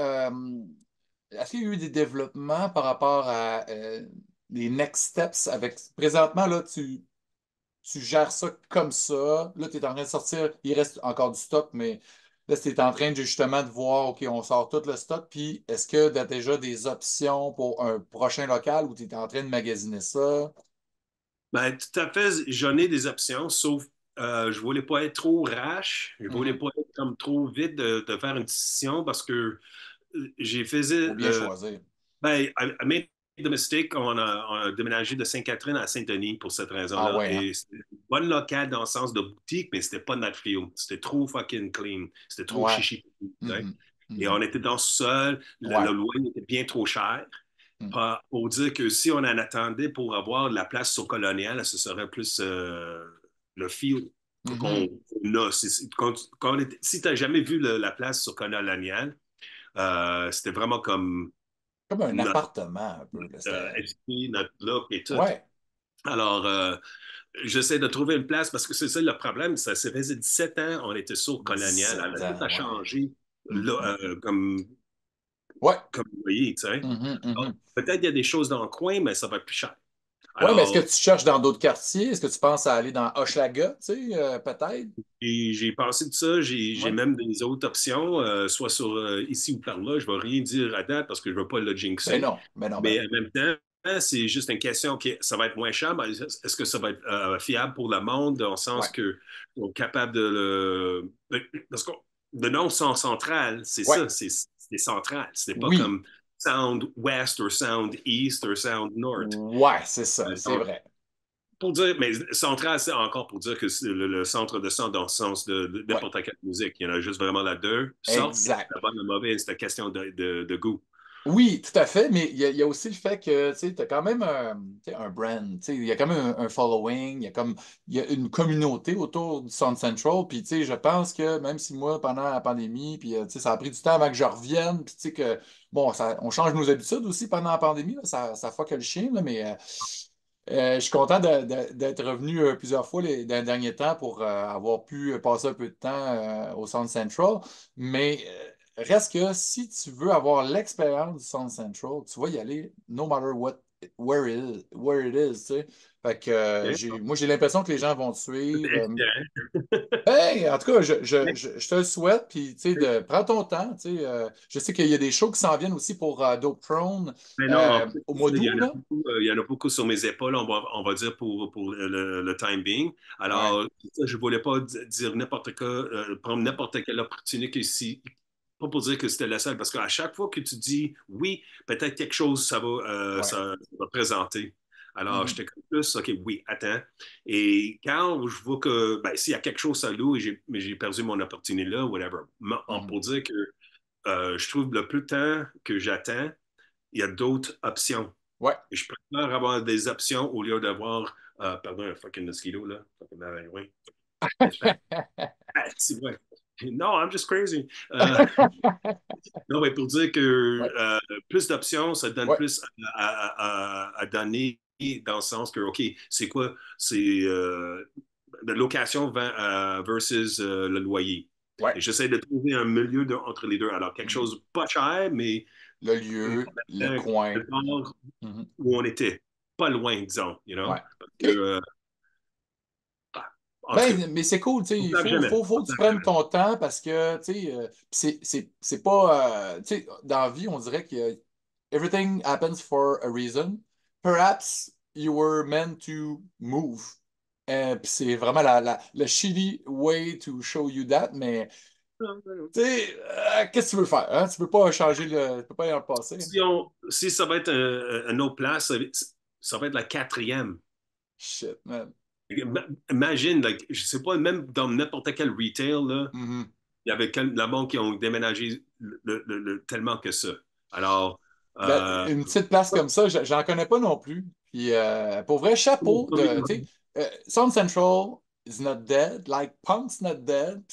Est-ce qu'il y a eu des développements par rapport à les next steps avec. Présentement, là, tu gères ça comme ça. Là, tu es en train de sortir. Il reste encore du stock, mais là, tu es en train de justement de voir, OK, on sort tout le stock. Puis, est-ce que tu as déjà des options pour un prochain local ou tu es en train de magasiner ça?
Ben, tout à fait, j'en ai des options, sauf je voulais pas être trop rash, je voulais
Mhm.
pas être comme trop vite de faire une décision parce que j'ai
Faut
faisais
bien choisir.
ben, I made the mistake. On a déménagé de Sainte-Catherine à Saint-Denis pour cette
Ah
raison-là.
ouais, hein?
Et c'était une bonne locale dans le sens de boutique, mais c'était pas notre feel. C'était trop fucking clean. C'était trop
Ouais.
chichi.
Mhm.
Et on
Mhm.
était dans le sol. Le
Ouais.
loyer était bien trop cher.
Mhm.
Pour dire que si on en attendait pour avoir de la place sur Colonial, ce serait plus le feel qu'on
Mhm.
a. Si tu n'as jamais vu la place sur Colonial, c'était vraiment comme
Comme un
notre
appartement, un peu, là.
esprit, notre look et tout.
Ouais.
Alors, j'essaie de trouver une place parce que c'est ça le problème. Ça faisait 17 ans, on était sur Colonial.
17
Alors, tout a
ans, ouais.
changé
Mhm.
là,
Ouais.
comme vous voyez. Tu sais.
Mhm,
Alors,
mhm.
peut-être il y a des choses dans le coin, mais ça va être plus cher.
Ouais, mais est-ce que
Alors,
tu cherches dans d'autres quartiers? Est-ce que tu penses à aller dans Hochelaga, tu sais, peut-être?
j'ai pensé de ça. J'ai
Ouais.
même des autres options, soit sur ici ou par là. Je ne vais rien dire à date parce que je ne veux pas le
Ben
jinxer.
non, ben non, ben
Mais
non.
en même temps, c'est juste une question, OK, ça va être moins cher, mais est-ce que ça va être fiable pour le monde dans le sens
Ouais.
que on est capable de le. Parce que le nom Sound Central, c'est
Ouais.
ça, c'est central. C'est pas
Oui.
comme Sound West ou Sound East ou Sound North.
Ouais, c'est ça, c'est
Donc,
vrai.
pour dire, mais central, c'est encore pour dire que c'est le centre de son dans le sens de
Ouais.
n'importe quelle musique. Il y en a juste vraiment la deux sortes,
Exact.
la bonne et la mauvaise, c'est une question de goût.
Oui, tout à fait, mais il y a aussi le fait que tu as quand même tu sais, un brand, tu sais, il y a quand même un following, il y a une communauté autour du Sound Central, puis tu sais, je pense que même si moi, pendant la pandémie, puis tu sais, ça a pris du temps avant que je revienne, puis tu sais que, bon, on change nos habitudes aussi pendant la pandémie, là, ça fuck le chien, là, mais je suis content d'être revenu plusieurs fois dans les derniers temps pour avoir pu passer un peu de temps au Sound Central. Mais reste que si tu veux avoir l'expérience du Sound Central, tu vas y aller no matter where it is, tu sais. Fait que
OK?
moi, j'ai l'impression que les gens vont te suivre.
C'est inspirant.
Ben, en tout cas, je te le souhaite. Puis, tu sais, prends ton temps. Tu sais, je sais qu'il y a des shows qui s'en viennent aussi pour Dope Throne
Mais non, en plus,
au mois d'août, là.
il y en a beaucoup sur mes épaules, on va dire, pour le time being.
Ouais,
Alors, ça, je ne voulais pas dire n'importe quoi, prendre n'importe quelle opportunité que si, pas pour dire que c'était la seule, parce qu'à chaque fois que tu dis oui, peut-être quelque chose,
ouais.
ça va présenter. Alors,
Mhm,
j'étais comme plus, OK, oui, attends. Et quand je vois que, ben, s'il y a quelque chose à l'eau et mais j'ai perdu mon opportunité là, whatever,
mhm.
pour dire que je trouve le plus de temps que j'attends, il y a d'autres options.
Ouais.
Et je préfère avoir des options au lieu d'avoir, pardon, un fucking mosquito, là. Fucking loin. Ah, c'est vrai. Non, I'm just crazy. Non, mais pour dire que
Ouais,
plus d'options, ça donne
ouais,
plus à donner dans le sens que, OK, c'est quoi? C'est la location versus le loyer.
ouais.
Et j'essaie de trouver un milieu entre les deux. Alors, quelque
Mhm.
chose de pas cher, mais
Le lieu, le coin.
le bord
Mhm.
où on était. Pas loin, disons, you know?
Ouais.
Parce que,
OK.
en tout cas,
Ben, mais c'est cool, tu sais,
on
il
ne jamais.
faut
On
que tu
ne
prennes
jamais.
ton temps parce que, tu sais, c'est pas, tu sais, dans la vie, on dirait que everything happens for a reason. Perhaps you were meant to move. Puis c'est vraiment le shitty way to show you that, mais, tu sais, qu'est-ce que tu veux faire, hein? Tu peux pas changer tu peux pas y en passer.
Si ça va être une autre place, ça va être la quatrième.
Shit, man.
Imagine, like, je sais pas, même dans n'importe quel retail, là,
Mhm.
il y avait la banque qui ont déménagé tellement que ça. Alors,
Une petite place comme ça, j'en connais pas non plus. Puis pour vrai, chapeau de, tu sais, Sound Central is not dead, like Punk's not dead,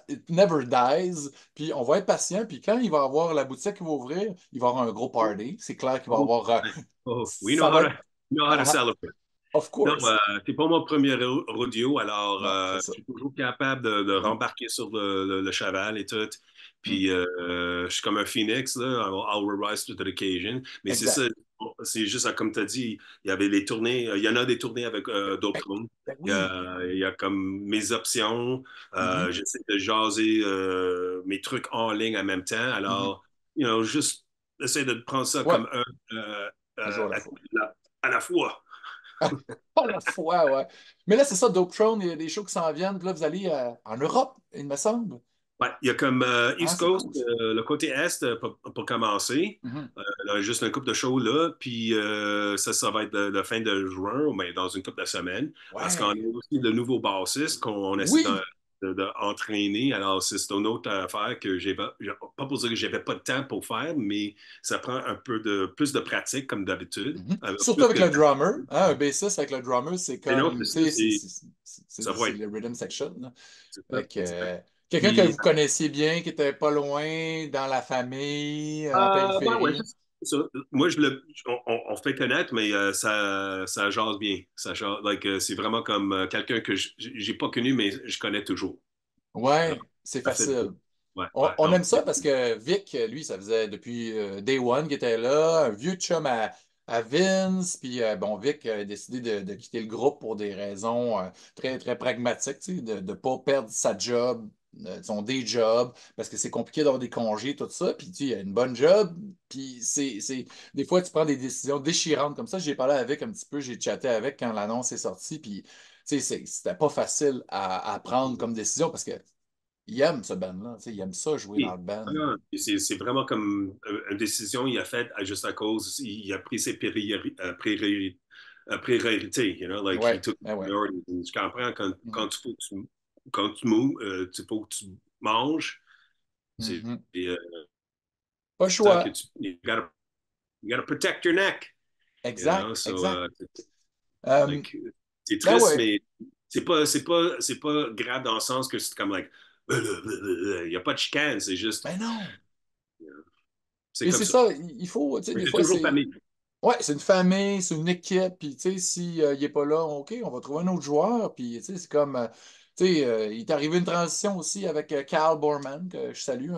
it never dies. Puis on va être patient, puis quand il va avoir la boutique qui va ouvrir, il va y avoir un gros party. C'est clair qu'il va y
Oh,
avoir,
oh,
ça va être,
we know how to
ah, ah,
celebrate.
of
Non,
course.
c'est pas mon premier rodeo, alors
Non, c'est
je
ça.
suis toujours capable de
Mhm.
rembarquer sur le cheval et tout.
Mhm.
Puis je suis comme un phoenix, là, I'll rise to the occasion. Mais c'est ça,
Exact.
c'est juste comme tu as dit, il y avait les tournées, il y en a des tournées avec
Ben,
d'autres mondes.
ben oui.
Il y a comme mes options.
Mhm.
J'essaie de jaser mes trucs en ligne en même temps.
Mhm.
Alors, juste essayer de prendre ça
Ouais,
comme euh,
un jour à la
à,
fois.
à la fois.
À la fois, ouais. Mais là, c'est ça, Dope Throne, il y a des shows qui s'en viennent. Puis là, vous allez en Europe, il me semble.
Ouais, il y a comme
Ah,
East
c'est
Coast,
cool, ça.
le côté Est pour commencer.
Mhm.
Là, juste une couple de shows là, puis ça va être la fin de juin, mais dans une couple de semaines, parce qu'on a
Ouais.
aussi le nouveau bassiste qu'on essaie
Oui.
d'entraîner. Alors, c'est une autre affaire que pas pour dire que j'avais pas de temps pour faire, mais ça prend un peu plus de pratique, comme d'habitude.
Mhm. Surtout
Plus
avec
que
le drummer. Hein, un bassiste avec le drummer, c'est
mais non,
comme,
c'est
tu
ça,
sais,
ça va
c'est
être.
le rhythm section, là.
C'est ça,
Fait que,
exact.
quelqu'un que
Puis,
vous connaissiez bien, qui était pas loin, dans la famille, en
ouais,
périphérie.
c'est ça. Moi, on fait connaître, mais ça jase bien. C'est vraiment comme quelqu'un que j'ai pas connu, mais je connais toujours. Alors,
Ouais, c'est
ça fait
facile.
ouais, ouais,
On
non,
aime ça parce que Vic, lui, ça faisait depuis Day One qu'il était là, un vieux chum à Vince. Puis bon, Vic a décidé de quitter le groupe pour des raisons très, très pragmatiques, tu sais, de ne pas perdre sa job, son day job, parce que c'est compliqué d'avoir des congés, tout ça. Puis tu sais, il a une bonne job. Puis des fois, tu prends des décisions déchirantes comme ça. J'ai parlé avec un petit peu, j'ai chatté avec quand l'annonce est sortie. Puis tu sais, c'était pas facile à prendre comme décision parce que il aime ce band-là, tu sais, il aime ça jouer dans
oui.
le band.
Ah, c'est vraiment comme une décision qu'il a faite juste à cause, il a pris ses priorités, like he
Ouais,
took
ouais.
priorities. Je comprends
Mhm.
quand tu mou, tu faut que tu manges, c'est
Mhm. Pas le
temps que
choix.
you gotta protect your neck,
Exact,
so
exact. Euh,
like, c'est
ben
triste,
ouais,
mais c'est pas grave dans le sens que c'est comme like, il n'y a pas de chicane, c'est juste,
ben non.
c'est
Et
comme
c'est
ça.
ça, il faut, tu sais,
Mais
des
c'est
fois,
toujours
c'est.
famille.
Ouais, c'est une famille, c'est une équipe, puis tu sais, si il n'est pas là, OK, on va trouver un autre joueur, puis tu sais, c'est comme, tu sais, il est arrivé une transition aussi avec Cal Borman, que je salue,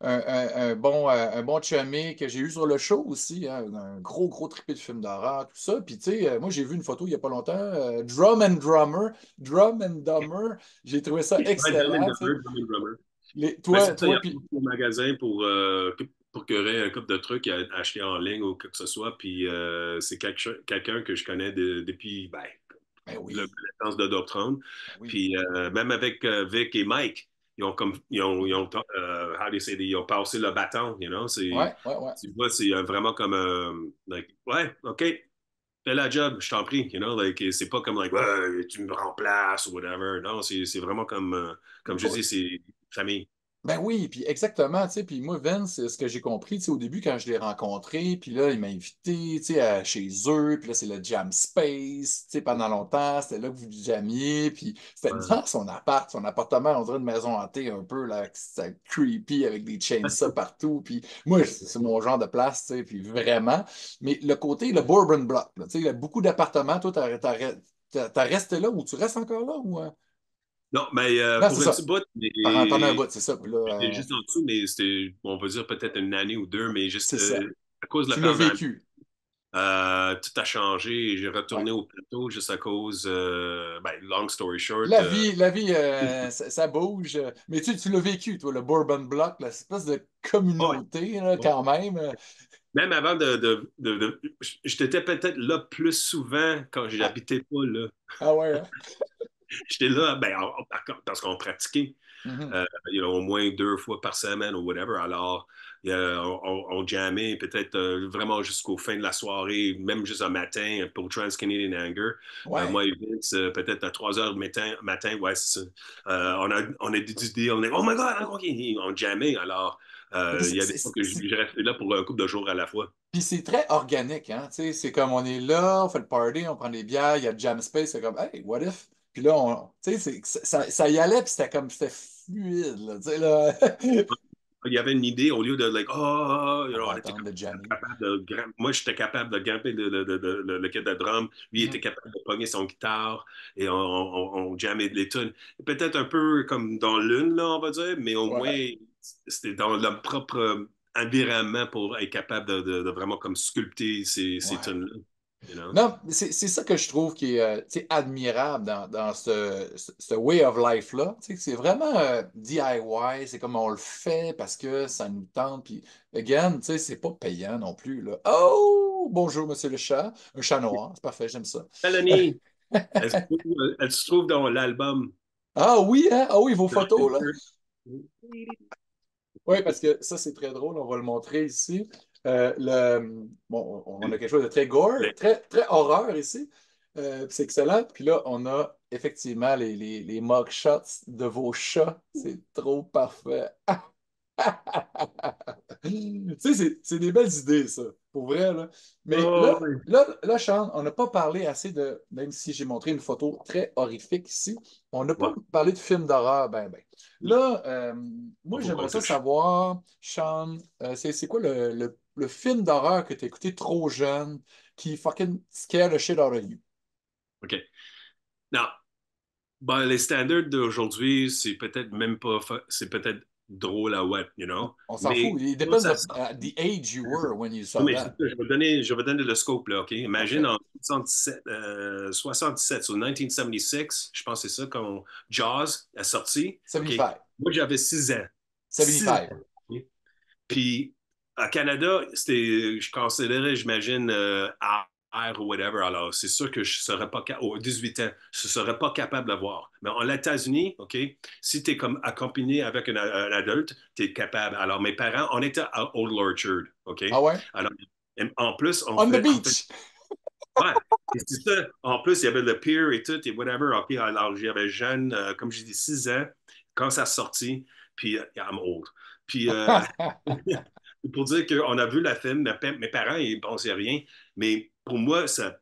un bon chumé que j'ai eu sur le show aussi, hein, un gros, gros trippé de films d'horreur, tout ça, puis tu sais, moi j'ai vu une photo il n'y a pas longtemps, Drum and Dumber, j'ai trouvé ça
Ouais, Dumb and
excellent, tu sais.
Dumber, Dumb and Dumber. Mais
Toi,
c'est ça, il y
toi,
a
puis,
beaucoup de magasins pour qu'il y aurait un couple de trucs à acheter en ligne ou quoi que ce soit. Puis c'est quelqu'un que je connais depuis
ben
la
oui,
connaissance de Doctrine.
ben oui,
Puis même avec Vic et Mike, how do you say, ils ont passé le bâton,
ouais, ouais, ouais.
tu vois, c'est vraiment comme, like, ouais, OK, fais la job, je t'en prie, c'est pas comme, like, ouais, tu me remplaces ou whatever. Non, c'est vraiment comme,
Il
comme je
faut,
dis, c'est famille.
ben oui, puis exactement, tu sais, puis moi, Vince, c'est ce que j'ai compris, tu sais, au début, quand je l'ai rencontré, puis là, il m'a invité, tu sais, chez eux, puis là, c'est le Jam Space, tu sais, pendant longtemps, c'était là que vous jamiez, puis c'était
Ouais.
dans son appart, son appartement, on dirait une maison hantée un peu, là, c'était creepy, avec des chainsaws partout, puis moi, c'est mon genre de place, tu sais, puis vraiment, mais le côté, le Bourbon Block, là, tu sais, il y a beaucoup d'appartements, toi, t'as resté là, ou tu restes encore là, ou...
Non, mais
Non, c'est
pour un petit
ça,
bout,
pendant un
mais
bout, c'est ça, puis là,
j'étais juste en dessous, mais c'était, on va dire peut-être une année ou deux, mais juste
c'est ça.
à cause de la
Tu l'as
pandémie,
vécu.
tout a changé et j'ai
Ouais.
retourné au plateau juste à cause, long story short,
La vie ça bouge. Mais tu l'as vécu, toi, le Bourbon Block, l'espèce de
ouais.
communauté, là, quand même.
Même avant j'étais peut-être là plus souvent quand
Ah,
j'habitais pas là.
ah ouais, hein?
J'étais là, parce qu'on pratiquait.
Mhm.
Au moins 2 fois par semaine ou whatever. Alors, on jammait peut-être vraiment jusqu'au fin de la soirée, même juste un matin pour Trans-Canadian Anger.
Ouais.
Moi et Vince, peut-être à 3 heures du matin, ouais, c'est ça. On a des idées, on est, oh my God, OK, on jammait. Alors,
Mais
Il y a des fois que je restais là pour un couple de jours à la fois.
puis c'est très organique, hein? Tu sais, c'est comme on est là, on fait le party, on prend des bières, il y a le jam space, c'est comme, hey, what if? Puis là, tu sais, ça y allait, puis c'était fluide, là, tu sais, là.
Il y avait une idée au lieu de like, oh,
On va
on était
attendre de jammer.
capable de moi j'étais capable de grimper le kit de drum, lui il était
Mhm.
capable de pogner son guitare et on jammait les tunes. Peut-être un peu comme dans l'une là on va dire, mais au moins
Ouais.
c'était dans leur propre environnement pour être capable de vraiment comme sculpter ces
Ouais.
tunes là, you know?
Non, c'est ça que je trouve qui est tu sais, admirable dans ce way of life-là. Tu sais, c'est vraiment DIY, c'est comme on le fait parce que ça nous tente. Puis, again, tu sais, c'est pas payant non plus, là. Oh, bonjour, monsieur le chat. Un chat noir, c'est parfait, j'aime ça.
Mélanie, elle se trouve dans l'album.
Ah oui, hein? Ah oui, vos photos, là. Oui, parce que ça, c'est très drôle. On va le montrer ici. Bon, on a quelque chose de très gore, très, très horreur ici. C'est excellent. Puis là, on a effectivement les mugshots de vos chats. C'est trop parfait. Tu sais, c'est des belles idées, ça, pour vrai, là. Mais
Oh,
là,
oui.
Charles, on n'a pas parlé assez même si j'ai montré une photo très horrifique ici, on n'a pas
Ouais,
parlé de films d'horreur, ben. Là,
pas
moi,
pour qu'on
j'aimerais ça
touche.
savoir, Sean, c'est quoi le film d'horreur que tu as écouté trop jeune qui fucking scare the shit out of you?
OK. Non, ben, les standards d'aujourd'hui, c'est peut-être même pas, c'est peut-être drôle à what, you know?
On s'en fout.
Mais
It
quand
depends
ça
of
sort,
the age you were when you
non,
saw
mais c'est
that.
ça, je vais donner le scope, là, OK? Imagine
Parfait.
en 77, so 1976, je pense que c'est ça, quand Jaws est sorti, OK?
75.
Moi, j'avais 6 ans. 6
75.
ans. OK? Puis, à Canada, c'était, je considérais, j'imagine, R ou whatever. Alors, c'est sûr que je serais pas, 18 ans, je serais pas capable de le voir. Mais en États-Unis, OK, si tu es comme accompagné avec un adulte, tu es capable. Alors, mes parents, on était à Old Orchard, OK?
Ah ouais?
Alors, en plus,
On the beach.
ouais. Et c'est ça. En plus, il y avait le pier et tout, et whatever. OK, alors, j'avais jeune, comme j'ai dit, 6 ans quand ça sortit, puis yeah, I'm old. Puis, pour dire qu'on a vu la film, mes parents, ils ne pensaient rien, mais pour moi, ça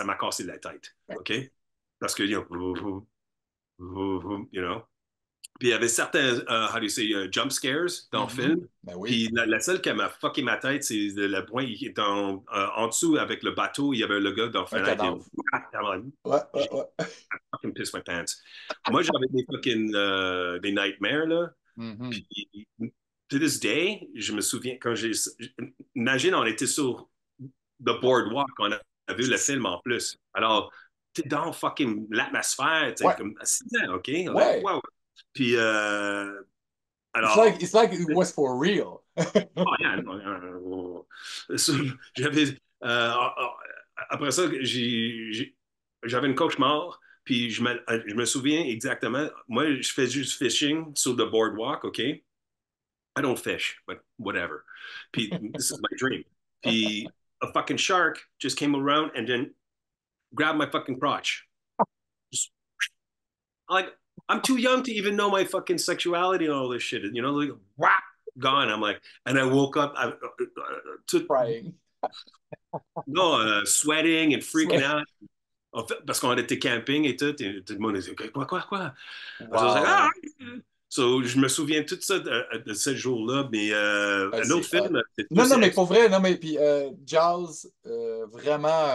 m'a cassé la tête, OK? Parce que, you know. Puis il y avait certains, how do you say, jump scares dans le
Mhm.
film.
Ben oui.
Puis la seule qui m'a fucké ma tête, c'est le point qui est en dessous avec le bateau. Il y avait le gars dans la
Un
fenêtre.
cadavre. Ouais, ouais,
J'ai
ouais.
fucking pissed my pants. Moi, j'avais des fucking des nightmares, là.
Mhm.
Puis, to this day, je me souviens quand j'ai. Imagine, on était sur the boardwalk, on a vu le film en plus. Alors, t'es dans fucking l'atmosphère, t'es
Ouais,
comme, c'est ça, OK? Like,
ouais.
wow. Puis,
It's like it was for real.
oh, yeah, so, j'avais, après ça, j'avais une cauchemar, puis je me souviens exactement, moi, je fais juste fishing sur le boardwalk, OK? I don't fish, but whatever. Puis, this is my dream. Puis, a fucking shark just came around and then grabbed my fucking crotch. Just, like, I'm too young to even know my fucking sexuality and all this shit. You know, like, whap, gone. I'm like, and I woke up to,
Crying.
no, sweating and freaking
Sweat.
out. En fait, parce qu'on était camping et tout le monde était quoi? I was like, ah!
Wow.
So, je me souviens tout ça de ce jour-là, mais un autre
C'est hot.
film, c'est
Non,
aussi
non, mais pour vrai, non, mais puis Jazz, vraiment,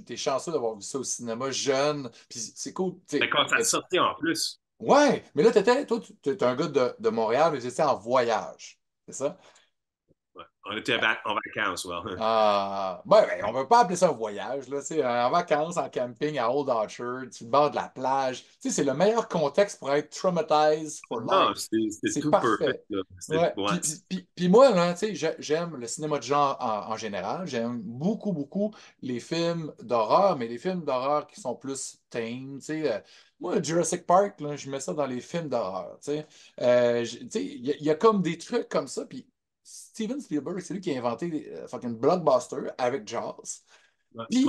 t'es chanceux d'avoir vu ça au cinéma jeune, puis c'est cool, tu
mais
sais.
quand ça sortait en plus.
Ouais, mais là, toi, tu es un gars de Montréal, mais tu étais en voyage, c'est ça?
Ouais. On était en vacances, well.
Ah, on ne peut pas appeler ça un voyage, là, tu sais, en vacances, en camping à Old Orchard, sur le bord de la plage. Tu sais, c'est le meilleur contexte pour être traumatized for
Non,
life.
c'était
C'est
tout perfect,
parfait.
là.
Ouais.
Ouais.
Puis moi, là, tu sais, j'aime le cinéma de genre en général. J'aime beaucoup, beaucoup les films d'horreur, mais les films d'horreur qui sont plus tame, tu sais. Moi, Jurassic Park, là, je mets ça dans les films d'horreur, tu sais. Tu sais, il y a comme des trucs comme ça, puis Steven Spielberg, c'est lui qui a inventé fucking Blockbuster avec Jaws.
Ouais, ouais.
Puis,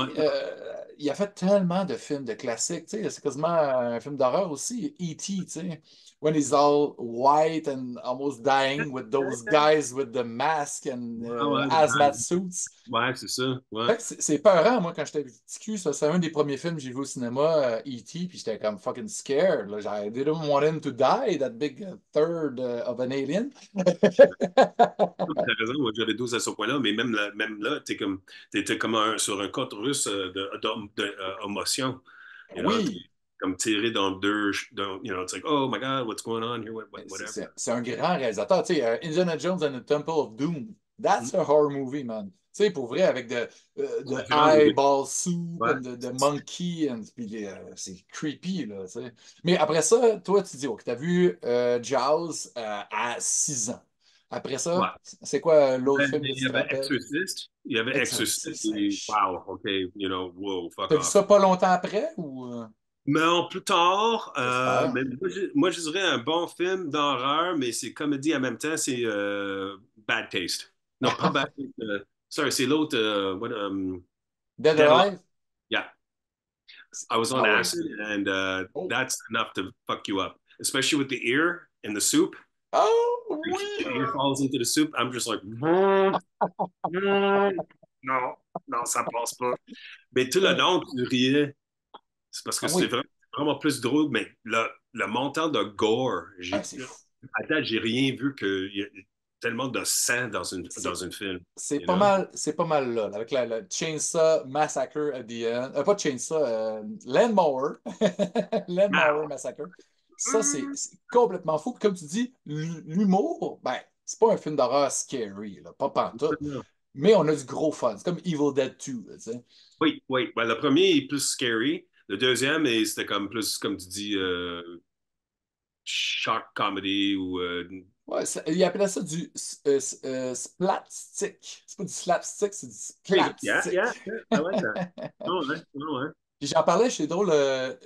il a fait tellement de films de classiques, tu sais, c'est quasiment un film d'horreur aussi, E.T., tu sais, when he's all white and almost dying with those guys with the mask and
Ouais, ouais,
hazmat suits.
ouais, c'est ça. Ouais.
Fait que c'est peurant, moi, quand j'étais petit cul, ça, c'est un des premiers films que j'ai vu au cinéma, E.T., puis j'étais comme fucking scared. Là. I didn't want him to die, that big third of an alien.
T'as raison, moi j'avais 12 à ce point-là, mais même là t'étais comme sur un code russe d'émotion. You know, t'es
Oui,
comme tiré dans you know, it's like, oh my God, what's going on here, whatever.
c'est un grand réalisateur. Tu sais, Indiana Jones and the Temple of Doom, that's a horror movie, man. Tu sais, pour vrai, avec
C'est
the
différent, mais
eyeball soup
ouais.
and the monkey, and, puis c'est creepy, là, tu sais. Mais après ça, toi, tu dis, OK, t'as vu Jaws à 6 ans. Après
Ouais.
ça, c'est quoi l'autre film que
Il
tu
y
te
avait
rappelles?
Exorcist. Il y avait Exorcist.
Exorcist. Hey,
Et, wow, OK, you know, wow, fuck
t'as vu ça
off.
pas longtemps après ou
Mais en plus tard,
j'espère?
mais moi, je dirais un bon film d'horreur, mais c'est comédie en même temps, c'est Bad Taste. Non, pas Bad Taste. Sorry, c'est l'autre.
Dead
Dead Alive.
Alive?
Yeah. I was on
Ah oui.
acid, and
Oh.
that's enough to fuck you up, especially with the ear in the soup.
Oh
The ear
oui!
falls into the soup. I'm just like, non, non, ça passe pas. Mais tout le long, tu riais. C'est parce que
Ah
c'était
oui.
vraiment plus drôle, mais le montant de gore,
Ah, c'est fou.
à date, j'ai rien vu qu'il y a tellement de sang dans
C'est
une film,
c'est
you
pas
know?
mal, c'est pas mal là, avec la Chainsaw Massacre at the end. Pas Chainsaw, Landmower. Landmower
Ah,
Massacre. Ça, c'est complètement fou. Puis comme tu dis, l'humour, ben, c'est pas un film d'horreur scary, là, pas pantoute. Mais on a du gros fun. C'est comme Evil Dead 2, là, tu sais.
oui, oui. Ben, le premier est plus scary. Le deuxième, c'était comme plus, comme tu dis, shock comedy ou
Ouais, il appelait ça du splatstick. C'est pas du slapstick, c'est du
yeah, yeah,
splatstick.
yeah, I like that. Oh, ouais, oh, ouais.
Puis j'en parlais, c'est drôle,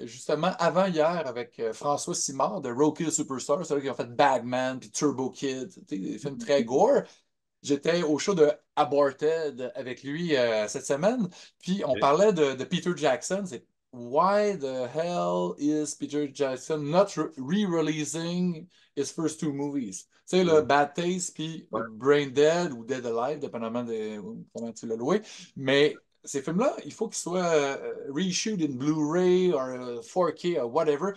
justement, avant hier avec François Simard de Roadkill Superstar, c'est eux qui ont fait Bagman puis Turbo Kid, tu sais, des films très gore. J'étais au show de Aborted avec lui cette semaine, puis on
Okay.
parlait de Peter Jackson. C'est Why the hell is Peter Jackson not re-releasing his first two movies? Tu sais, le
Mm.
Bad Taste puis
Ouais.
Brain Dead ou Dead Alive, dépendamment de comment tu l'as loué. Mais ces films-là, il faut qu'ils soient reshoot in Blu-ray or 4K or whatever.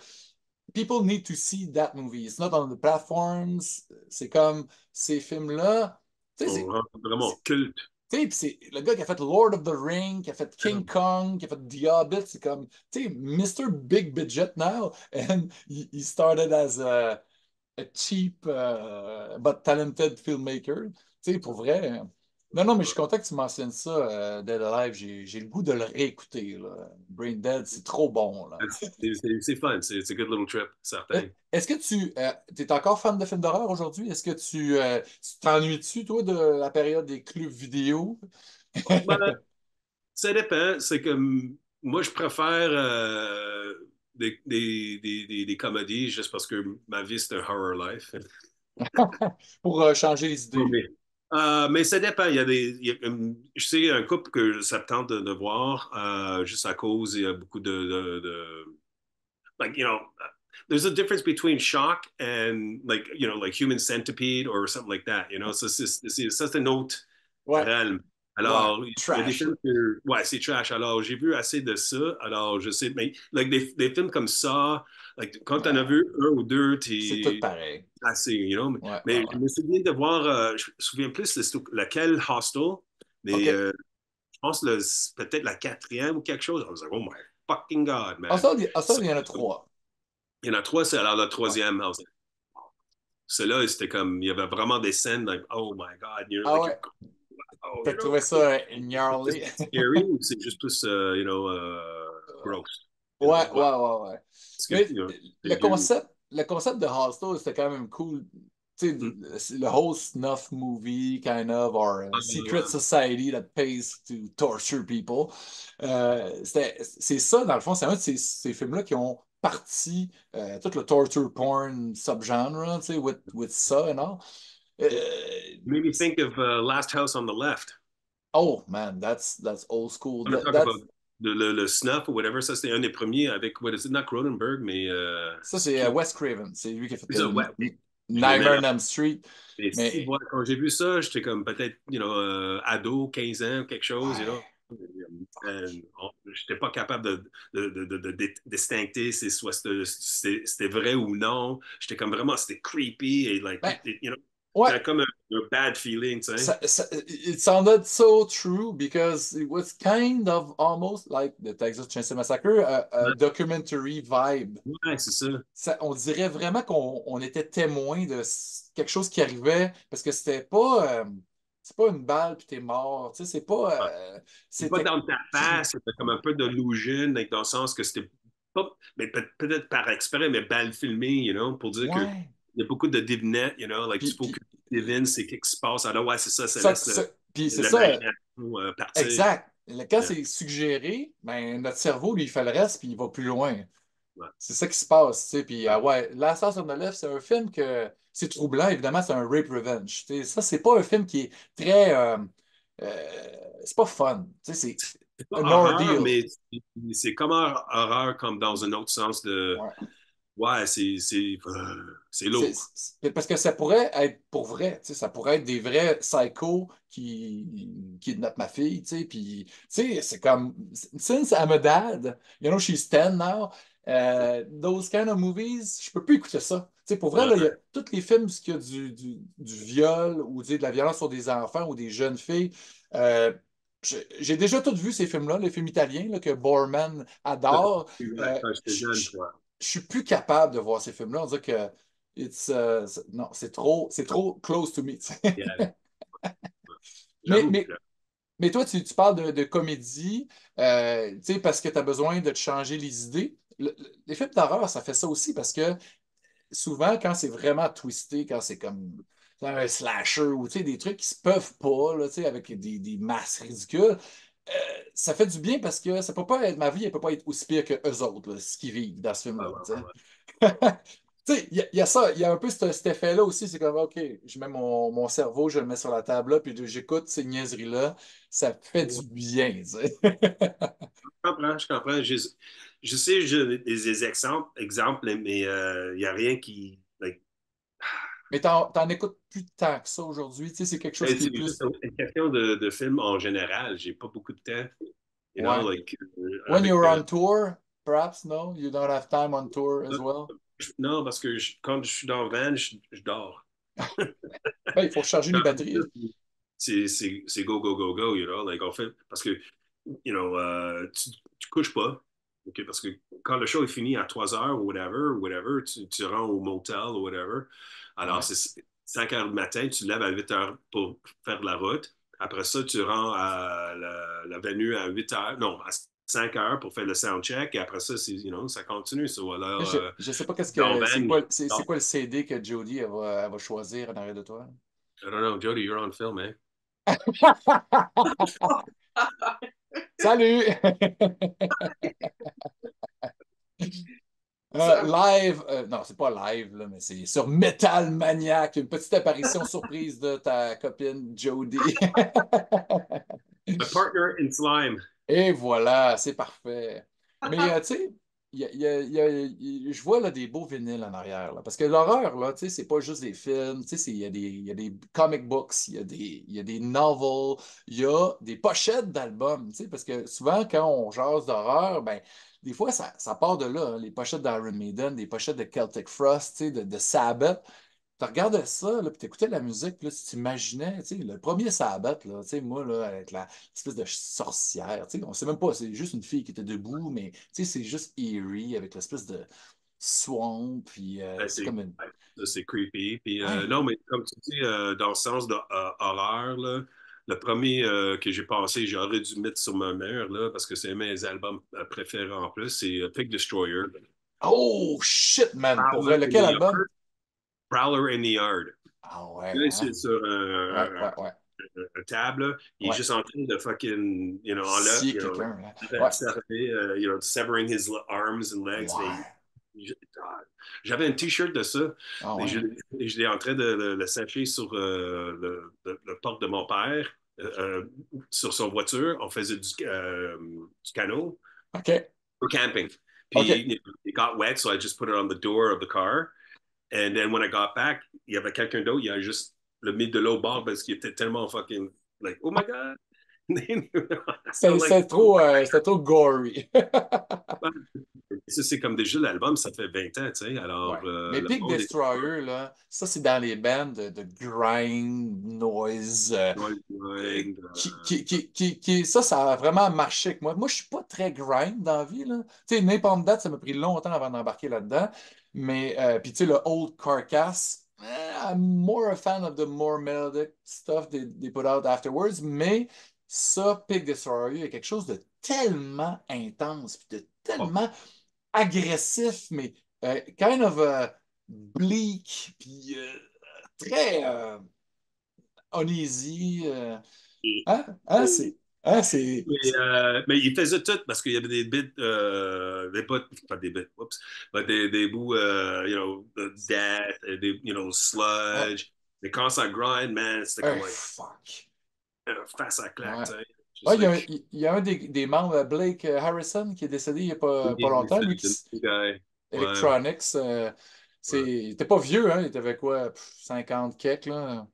People need to see that movie. It's not on the platforms. C'est comme ces films-là. Tu sais,
On rentre vraiment culte.
c'est le gars qui a fait Lord of the Ring, qui a fait King Kong, qui a fait The Hobbit, c'est comme, tu sais, Mr. Big Budget now, and he started as a cheap but talented filmmaker. Tu sais, pour vrai. Non, non, mais je suis content que tu mentionnes ça, Dead Alive. J'ai le goût de le réécouter, là. Brain Dead, c'est trop bon, là.
C'est fun, c'est a good little trip, certain.
Est-ce que tu es encore fan de films d'horreur aujourd'hui? Est-ce que tu t'ennuies-tu, toi, de la période des clubs vidéo?
Ben, ça dépend. C'est comme moi, je préfère des comédies juste parce que ma vie, c'est un horror life.
Pour changer les idées.
Mais, mais ça dépend. Je sais un couple que ça me tente de voir juste à cause il y a beaucoup like you know there's a difference between shock and like you know like human centipede or something like that. You know, ça c'est un autre
Ouais,
realm.
ouais,
Alors, il y a des
trash, là.
films que, ouais, c'est trash. Alors, j'ai vu assez de ça. Alors, je sais, mais like, des films comme ça, like, quand tu en as
Ouais,
vu un ou deux,
c'est tout
t'es
pareil.
assez, you know.
Ouais, ouais,
Mais
ouais.
je me souviens de voir, je me souviens plus de lequel Hostel, mais
OK.
je pense peut-être la quatrième ou quelque chose. I was like, oh my fucking God,
Ah,
man.
ça,
Ça,
il y en a trois.
il y en a trois, c'est alors le
Ouais.
troisième. I was like, celui-là, c'était comme, il y avait vraiment des scènes, like, oh my God,
Ah
like,
ouais,
oh,
t'as
you know.
trouvé ça
C'est
gnarly?
scary ou c'est juste plus, you know, gross? You know,
Ouais, ouais, ouais, ouais.
parce que,
Mais
you know, les deux.
le concept de Hostel, c'était quand même cool. Tu
Hmm.
sais, le whole snuff movie, kind of, or a secret
Ouais.
society that pays to torture people. C'est ça, dans le fond, c'est un de ces films-là qui ont parti tout le torture porn subgenre, tu sais, with ça and all. Euh,
Made me think of Last House on the Left.
oh, man, that's old school.
I want to talk about le Snuff ou whatever, ça c'était un des premiers avec, what is it, not Cronenberg, mais
Ça, c'est Wes Craven. C'est lui qui a fait
c'est ça, ouais, je le mets
Nightmare
là.
on Elm Street.
Mais si,
Mais,
voilà, quand j'ai vu ça, j'étais comme peut-être, ado, 15 ans, quelque chose,
ouais.
J'étais pas capable de distinguer si soit c'était vrai ou non. J'étais comme vraiment, c'était creepy et like,
Ben, ouais.
c'était comme un bad feeling, tu sais.
It sounded so true because it was kind of almost like the Texas Chainsaw Massacre, a documentary vibe.
Ouais, c'est ça.
On dirait vraiment qu'on était témoin de quelque chose qui arrivait parce que c'est pas une balle puis t'es mort. Tu sais, c'est pas.
C'est pas
C'était
dans ta face,
creepy.
c'était comme un peu d'illusion, dans le sens que c'était pas, mais peut-être par exprès, mais mal filmé, pour dire que
Ouais.
il y a beaucoup de devinettes, like
Puis,
tu faut que tu devines c'est ce qui se passe. Alors ouais, c'est ça, ça
ça,
laisse
puis c'est ça,
l'imagination partir.
exact. Quand
Yeah.
c'est suggéré, ben, notre cerveau, lui, il fait le reste puis il va plus loin.
Ouais.
C'est ça qui se passe, tu sais. Puis,
Ouais.
ouais, Last House on the Left, c'est un film que c'est troublant, évidemment, c'est un rape revenge. Tu sais, ça, c'est pas un film qui est très. C'est pas fun. Tu sais,
C'est
c'est
pas
un
horreur,
ordeal.
mais c'est comme horreur, comme dans un autre sens de
Ouais.
ouais, c'est lourd.
Parce que ça pourrait être pour vrai, tu sais, ça pourrait être des vrais psychos qui kidnappent ma fille, tu sais, puis, tu sais, c'est comme, since I'm a dad, she's 10 now, those kind of movies, je peux plus écouter ça. Tu sais, pour vrai, là, il y a
Ouais.
tous les films où il y a du viol ou tu sais, de la violence sur des enfants ou des jeunes filles. euh, j'ai déjà tout vu ces films-là, les films italiens là, que Borman adore.
Ouais,
Euh,
quand j'étais jeune, quoi.
je suis plus capable de voir ces films-là. On dirait que non, c'est trop close to me. Tu sais.
Yeah.
Mais,
J'avoue.
mais, mais toi, tu parles de comédie, tu sais, parce que tu as besoin de te changer les idées. Les films d'horreur, ça fait ça aussi parce que souvent, quand c'est vraiment twisté, quand c'est comme un slasher ou tu sais, des trucs qui se peuvent pas, là, tu sais, avec des masses ridicules, ça fait du bien parce que ça peut pas être, ma vie, elle peut pas être aussi pire que eux autres, là, ce qu'ils vivent dans ce
Ouais,
film-là.
ouais,
Tu sais.
ouais.
Tu sais, il y a ça, il y a un peu cet effet-là aussi. C'est comme, OK, je mets mon cerveau, je le mets sur la table là, puis j'écoute ces niaiseries-là. Ça fait
Ouais.
du bien, tu sais.
Je comprends, je comprends. Je sais, j'ai des exemples, mais il n'y a rien qui. Like,
Mais t'en écoutes plus tant que ça aujourd'hui. Tu sais, c'est quelque chose qui est
c'est juste
plus.
une question de film en général. J'ai pas beaucoup de temps.
Ouais.
Like,
When
avec.
you're on tour, perhaps, no? You don't have time on tour as well?
Non, parce que quand je suis dans le van, je dors.
Ben, il faut recharger les batteries.
C'est go, go, go, go, like, en fait, parce que, tu couches pas, ok, parce que quand le show est fini à 3 heures ou whatever, tu rends au motel ou whatever, alors
Ouais.
c'est 5 heures du matin, tu te lèves à 8 heures pour faire de la route, après ça, tu rends à la venue à 8 heures, non, à 5 heures pour faire le sound check, et après ça, ça continue, alors,
Je sais pas qu'est-ce
dans
que
le
c'est
van,
quoi c'est quoi le CD que Jodie elle va choisir en arrière de toi.
I don't know, Jody, you're on film, eh?
Salut! Live, non, c'est pas live, là, mais c'est sur Metal Maniac, une petite apparition surprise de ta copine Jodie.
My partner in slime.
Et voilà, c'est parfait. Mais tu sais, je vois là, des beaux vinyles en arrière. Là, parce que l'horreur, là, tu sais, c'est pas juste des films. Tu sais, il y a des comic books, il y a des novels, il y a des pochettes d'albums. Tu sais, parce que souvent, quand on jase d'horreur, ben, des fois, ça part de là. Hein, les pochettes d'Iron Maiden, des pochettes de Celtic Frost, tu sais, de Sabbath. Tu regardais ça, là, puis tu écoutais la musique, puis là, si tu imaginais, tu sais, le premier Sabbath, là, tu sais, moi, là, avec l'espèce de sorcière, tu sais, on sait même pas, c'est juste une fille qui était debout, mais, tu sais, c'est juste eerie, avec l'espèce de swamp, puis
Ben,
c'est comme une...
ouais, ça, c'est creepy. Puis,
Ouais,
non, mais comme tu dis, dans le sens d'horreur, là, le premier que j'ai passé, j'aurais dû mettre sur ma mère, là, parce que c'est mes albums préférés en plus, c'est Pig Destroyer.
oh, shit, man, pour
Prowler
vrai,
in
lequel
the
album?
Yard. Prowler in the Yard.
Ah ouais,
Là,
hein?
c'est sur
Ouais, ouais, ouais,
un table, là. Il est
ouais,
juste en train de fucking,
scier quelqu'un, là. Ouais,
severing his arms and legs. Mais
ouais,
ah, j'avais un t-shirt de ça.
ah
Et
ouais,
je,
hein?
et je l'ai en train de le sacher sur le porte de mon père. sur son voiture, on faisait du canot
OK.
for camping.
OK.
Puis it got wet, so I just put it on the door of the car. And then when I got back, il y avait quelqu'un d'autre, il a juste le mis de l'eau au bord parce qu'il était tellement fucking like, oh my God. I'm like,
C'était trop gory.
ça, c'est comme déjà l'album, ça fait 20 ans, tu sais.
Ouais.
Alors,
Mais
le
Pig
monde est
Destroyer, là, ça, c'est dans les bands de grind, noise,
going,
ça a vraiment marché avec moi. Moi, je suis pas très grind dans la vie, là. Tu sais, Napalm Death, ça m'a pris longtemps avant d'embarquer là-dedans. Mais, puis tu sais, le Old Carcass, I'm more a fan of the more melodic stuff they put out afterwards. Mais ça, Pig Destroyer, il y a quelque chose de tellement intense, puis de
oh,
tellement agressif, mais kind of bleak, puis très uneasy. Hein? Hein, c'est. Hein, c'est.
mais il faisait tout parce qu'il y avait des bits, des bouts, pas des bits, oups, mais des bouts, de death, des,
Ouais.
sludge. Mais quand ça grind, man, c'était comme like,
Fuck.
face à claque,
Ouais.
tu sais.
Ouais,
Just like,
il y a un des membres, Blake Harrison, qui est décédé il n'y a pas longtemps.
c'est
Lui,
le new guy. Ouais,
Electronics,
ouais.
il était pas vieux, hein? Il avait quoi? 50 kek, là.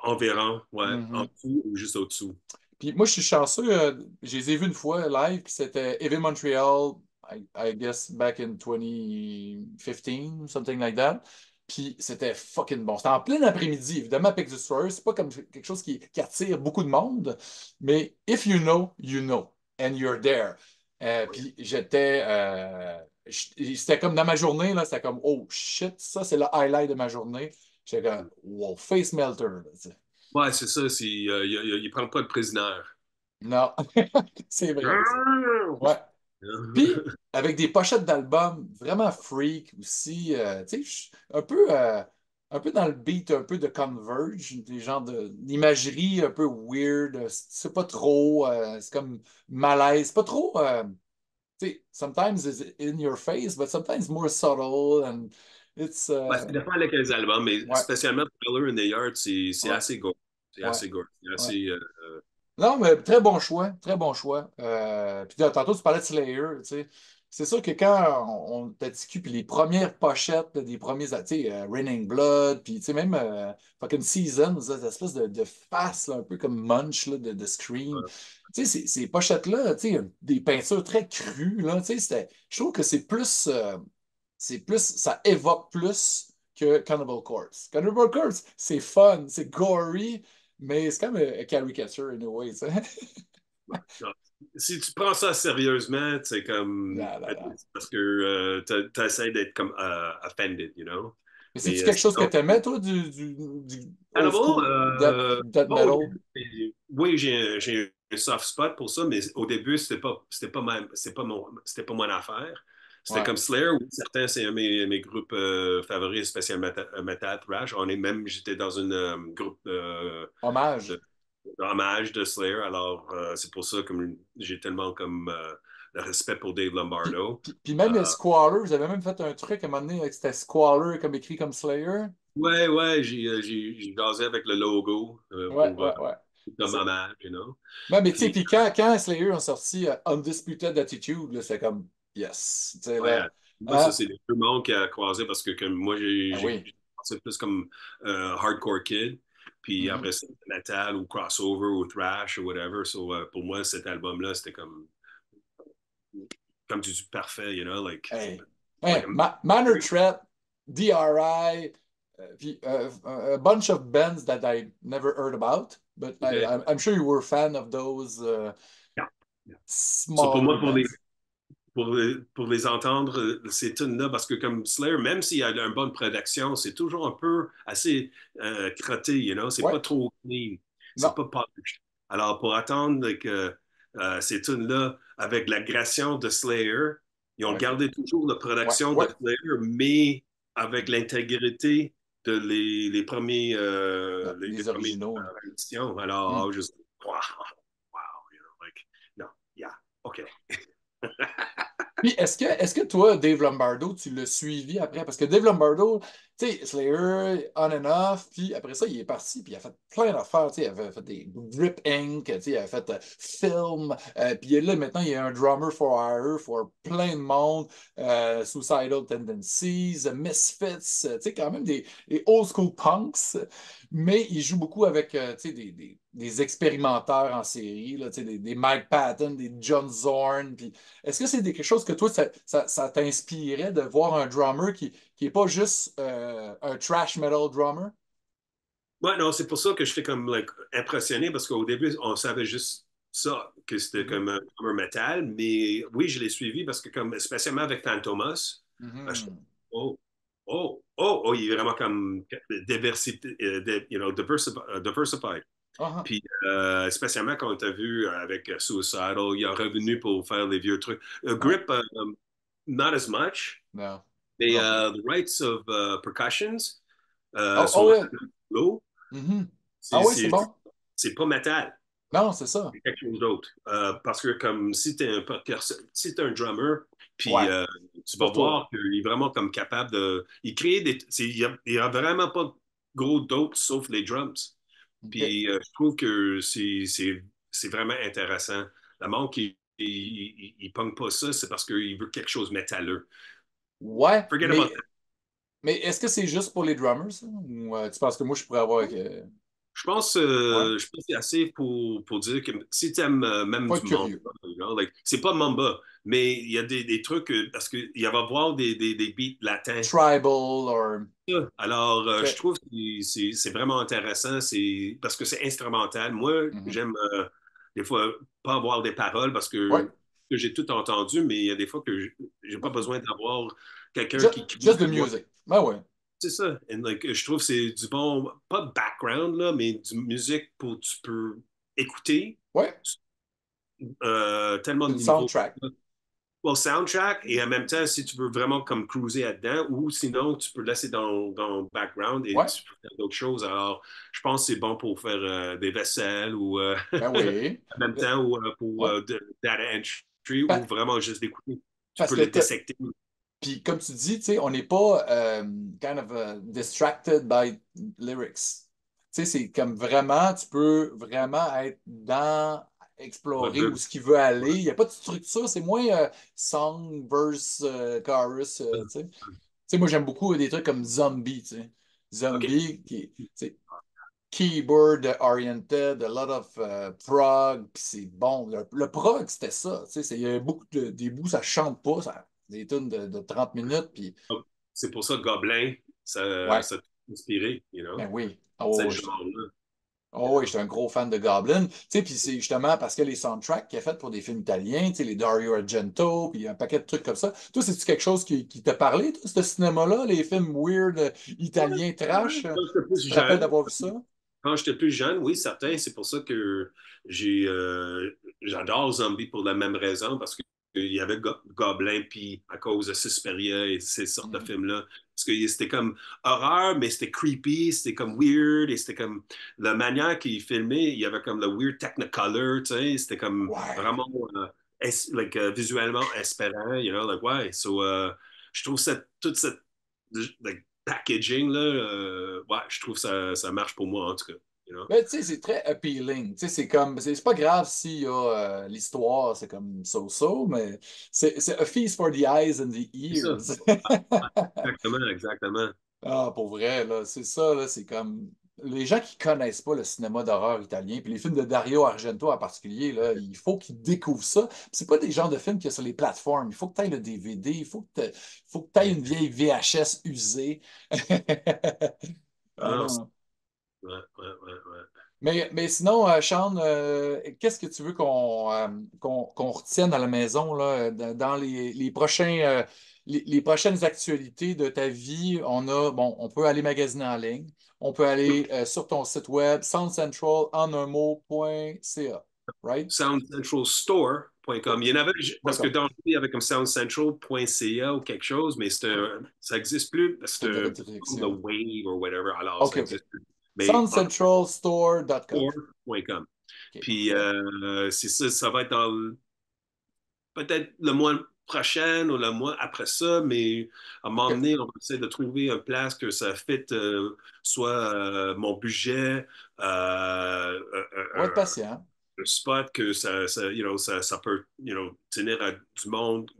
Environ, ouais, en
Mhm.
dessous ou juste au-dessous.
Puis moi, je suis chanceux. Je les ai vus une fois live, puis c'était Evan Montreal, I guess back in 2015, something like that. Puis c'était fucking bon. C'était en plein après-midi. Évidemment, Pegasus Destroyer, c'est pas comme quelque chose qui attire beaucoup de monde, mais if you know, and you're there. Puis c'était comme dans ma journée, là, c'était comme, oh shit, ça, c'est le highlight de ma journée. J'étais comme, wow, face melter, là, tu sais.
Ouais, c'est ça, il prend pas de prisonnier.
Non, c'est vrai. Ouais. Puis, avec des pochettes d'albums vraiment freak aussi, tu sais, un peu dans le beat, un peu de Converge, des genres d'imagerie un peu weird, c'est pas trop, c'est comme malaise, c'est pas trop, tu sais, sometimes it's in your face, but sometimes more subtle, and it's,
Ouais, ça dépend lesquels albums, mais
ouais,
spécialement Thriller in the Yard, c'est
ouais,
assez gore. C'est
ouais,
assez gore. C'est
ouais.
assez.
Non, mais très bon choix, très bon choix. Puis tantôt, tu parlais de Slayer, tu sais. C'est sûr que quand on t'a discuté, puis les premières pochettes des premiers, tu sais, Raining Blood, puis tu sais, même fucking Seasons, cette espèce de face, là, un peu comme Munch, là, de Scream. Tu sais, ces pochettes-là, tu sais, des peintures très crues, là, tu sais, je trouve que ça évoque plus que Cannibal Corpse. Cannibal Corpse, c'est fun, c'est gory, mais c'est comme a caricature in a way, tu sais.
Non. Si tu prends ça sérieusement, c'est comme.
Non, non, non.
C'est parce que tu essaies d'être comme offended, you know?
Mais c'est-tu
Mais
quelque chose que
sinon,
t'aimais, toi, du old
Hannibal,
school death
bon, au
metal?
début, oui, j'ai un soft spot pour ça, mais au début, c'était pas mon affaire. C'était
Ouais.
comme Slayer, oui, certains, c'est un de mes groupes favoris, spécial metal, thrash. J'étais dans un groupe
Hommage.
de hommage de Slayer, alors c'est pour ça que j'ai tellement comme le respect pour Dave
Puis,
Lombardo.
puis même
Euh,
Squaller, vous avez même fait un truc à un moment donné, c'était Squaller comme écrit comme Slayer.
ouais, ouais, j'ai jasé avec le logo
Ouais,
pour
ouais, ouais.
comme hommage, you know.
Ouais, mais tu sais,
Puis,
puis quand Slayer ont sorti Undisputed Attitude, là, c'est comme, yes. Tu sais,
ouais,
là,
moi, ça,
hein?
c'est les deux mondes qui a croisé parce que comme moi,
Ah oui.
j'ai pensé plus comme hardcore kid. Puis
Mhm.
après ça, metal ou crossover ou thrash ou whatever. So, pour moi, cet album-là, c'était comme tu dis, parfait, you know,
Hey.
like
Hey, Manor Threat, DRI, puis, a bunch of bands that I never heard about, but
okay.
I'm sure you were a fan of those
Yeah. Yeah. So, pour
smaller
moi,
bands.
pour les entendre, ces tunes-là, parce que comme Slayer, même s'il y a une bonne production, c'est toujours un peu assez crotté, you know? C'est
Ouais,
pas trop clean, c'est
non,
pas polished. Alors, pour attendre que ces tunes-là, avec l'agression de Slayer, ils ont
ouais,
gardé toujours la
ouais,
production de
ouais.
Slayer, mais avec l'intégrité de les
Les
premiers
originaux.
éditions. Alors,
Hmm.
wow, wow, you know, like, no, yeah, OK.
Puis est-ce que toi, Dave Lombardo, tu l'as suivi après? Parce que Dave Lombardo, tu sais, Slayer, on and off, puis après ça, il est parti, puis il a fait plein d'affaires, tu sais, il avait fait des Grip Inc., tu sais, il a fait Film, puis là, maintenant, il y a un drummer for hire, for plein de monde, Suicidal Tendencies, Misfits, tu sais, quand même des old school punks, mais il joue beaucoup avec, tu sais, des expérimenteurs en série, là, tu sais, des Mike Patton, des John Zorn, puis est-ce que c'est quelque chose que toi, ça t'inspirait de voir un drummer qui est pas juste un trash metal drummer?
Ouais, non, c'est pour ça que j'étais comme like, impressionné parce qu'au début, on savait juste ça, que c'était
Mhm.
comme un métal. Mais oui, je l'ai suivi parce que, comme, spécialement avec Fantomas, je
Mhm.
oh, oh, il est vraiment comme diversité, diversified.
Ah,
Puis, spécialement quand on t'a vu avec Suicidal, il est revenu pour faire les vieux trucs.
ah. Ouais.
Grip, not as much,
Non.
mais
OK.
The Rights of Percussions,
Oh, oh
son
ouais.
solo,
Mhm. Ah
c'est
oui, c'est
c'est-
bon.
c'est pas métal,
Non, c'est ça.
c'est quelque chose d'autre. Parce que comme si t'es un drummer, puis
Ouais.
tu vas
Pour toi.
voir qu'il est vraiment comme capable de. Il crée il y a vraiment pas gros d'autres sauf les drums.
OK.
Puis je trouve que c'est vraiment intéressant. La monde qui il pogne pas ça, c'est parce qu'il veut quelque chose métalleux.
Ouais,
Forget about
mais est-ce que c'est juste pour les drummers, ça? Ou tu penses que moi, je pourrais avoir...
that.
Ouais.
Je pense que c'est assez pour dire que si tu aimes même
Faut
du
être
Mamba,
curieux.
like, c'est pas Mamba, mais il y a des trucs, parce qu'il va y avoir des beats latins.
Tribal, or...
Alors, je
OK.
trouve que c'est vraiment intéressant, parce que c'est instrumental. Moi,
Mhm.
j'aime des fois pas avoir des paroles parce
Ouais.
que j'ai tout entendu, mais il y a des fois que j'ai pas
OK.
besoin d'avoir quelqu'un
Just,
qui crie
just the
comme moi.
music. Ben ouais.
C'est ça. And, like, je trouve que c'est du bon, pas de background, là, mais du musique pour tu peux écouter
Ouais.
tellement
C'est
de
une
niveaux.
soundtrack.
Well, soundtrack, et en même temps, si tu veux vraiment comme cruiser là-dedans, ou sinon, tu peux le laisser dans le background et
Ouais.
tu peux faire d'autres choses. Alors, je pense que c'est bon pour faire des vaisselles ou
Ben oui.
en même temps ou pour
Ouais.
data entry ou
Pa-
vraiment juste d'écouter. Tu
Parce
peux
que
les dissecter.
puis comme tu dis, tu sais, on n'est pas kind of distracted by lyrics. Tu sais, c'est comme vraiment, tu peux vraiment être dans,
Ouais,
explorer où ce qu'il veut aller. Il n'y a pas de structure, c'est moins song, verse, chorus, tu sais. Tu sais, moi, j'aime beaucoup des trucs comme Zombie, tu sais.
OK.
Zombie, tu sais, keyboard oriented, a lot of prog, puis c'est bon. Le prog, c'était ça. Tu sais, il y a beaucoup des bouts, ça chante pas, des tunes de 30 minutes, puis
Donc, c'est pour ça que Gobelin,
ouais,
ça t'a inspiré,
ben oui.
c'est
Oh,
le
oui,
genre-là.
oh, oui, j'étais un gros fan de Goblin. Tu sais, puis c'est justement parce que les soundtracks qu'il a fait pour des films italiens, tu sais, les Dario Argento, puis un paquet de trucs comme ça. Toi, c'est-tu quelque chose qui t'a parlé, toi, ce cinéma-là, les films weird
Ouais,
italiens
ouais.
trash?
Quand j'étais
Tu
plus
te rappelles
jeune,
d'avoir vu ça?
Quand j'étais plus jeune, oui, certain. C'est pour ça que j'ai, j'adore Zombie pour la même raison, parce qu'il y avait Goblin, puis à cause de Suspiria et ces sortes de
Mhm.
films-là. Parce que c'était comme horreur, mais c'était creepy, c'était comme weird, et c'était comme la manière qu'il filmait, il y avait comme le weird Technicolor, tu sais, c'était comme
Ouais.
vraiment visuellement inspirant, like, ouais. So, je trouve toute cette like, packaging, là, ouais, je trouve que ça marche pour moi, en tout cas. You know?
Mais tu sais, c'est très appealing. Tu sais, c'est comme, c'est pas grave s'il y a l'histoire, c'est comme so-so, mais c'est a feast for the eyes and the
C'est ça.
ears.
Exactement, exactement.
Ah, pour vrai, là, c'est ça, là, c'est comme. Les gens qui connaissent pas le cinéma d'horreur italien, puis les films de Dario Argento en particulier, là, il faut qu'ils découvrent ça. Puis c'est pas des genres de films qu'il y a sur les plateformes. Il faut que tu ailles le DVD, faut que tu ailles une vieille VHS usée. Ah
Non,
non.
ouais, ouais, ouais, ouais.
Mais sinon, Sean, qu'est-ce que tu veux qu'on retienne à la maison là, dans les prochains, les prochaines actualités de ta vie? Bon, on peut aller magasiner en ligne, on peut aller sur ton site web, soundcentral en un mot.ca, right?
SoundCentralStore.com. Il y en avait,
Point
parce que
com.
dans le temps, il y avait comme soundcentral.ca ou quelque chose, mais ça n'existe plus.
C'est une
C'est comme
redirection.
The Wave ou whatever, alors
OK,
ça
OK.
existe plus. Mais en
Soundcentralstore.com.
store.com.
OK,
Puis
parfait.
c'est ça, ça va être dans peut-être le mois prochaine ou le mois après ça, mais à un moment
OK.
donné, on va essayer de trouver une place que ça fit soit mon budget,
On va être patient.
un spot que ça peut tenir à du monde.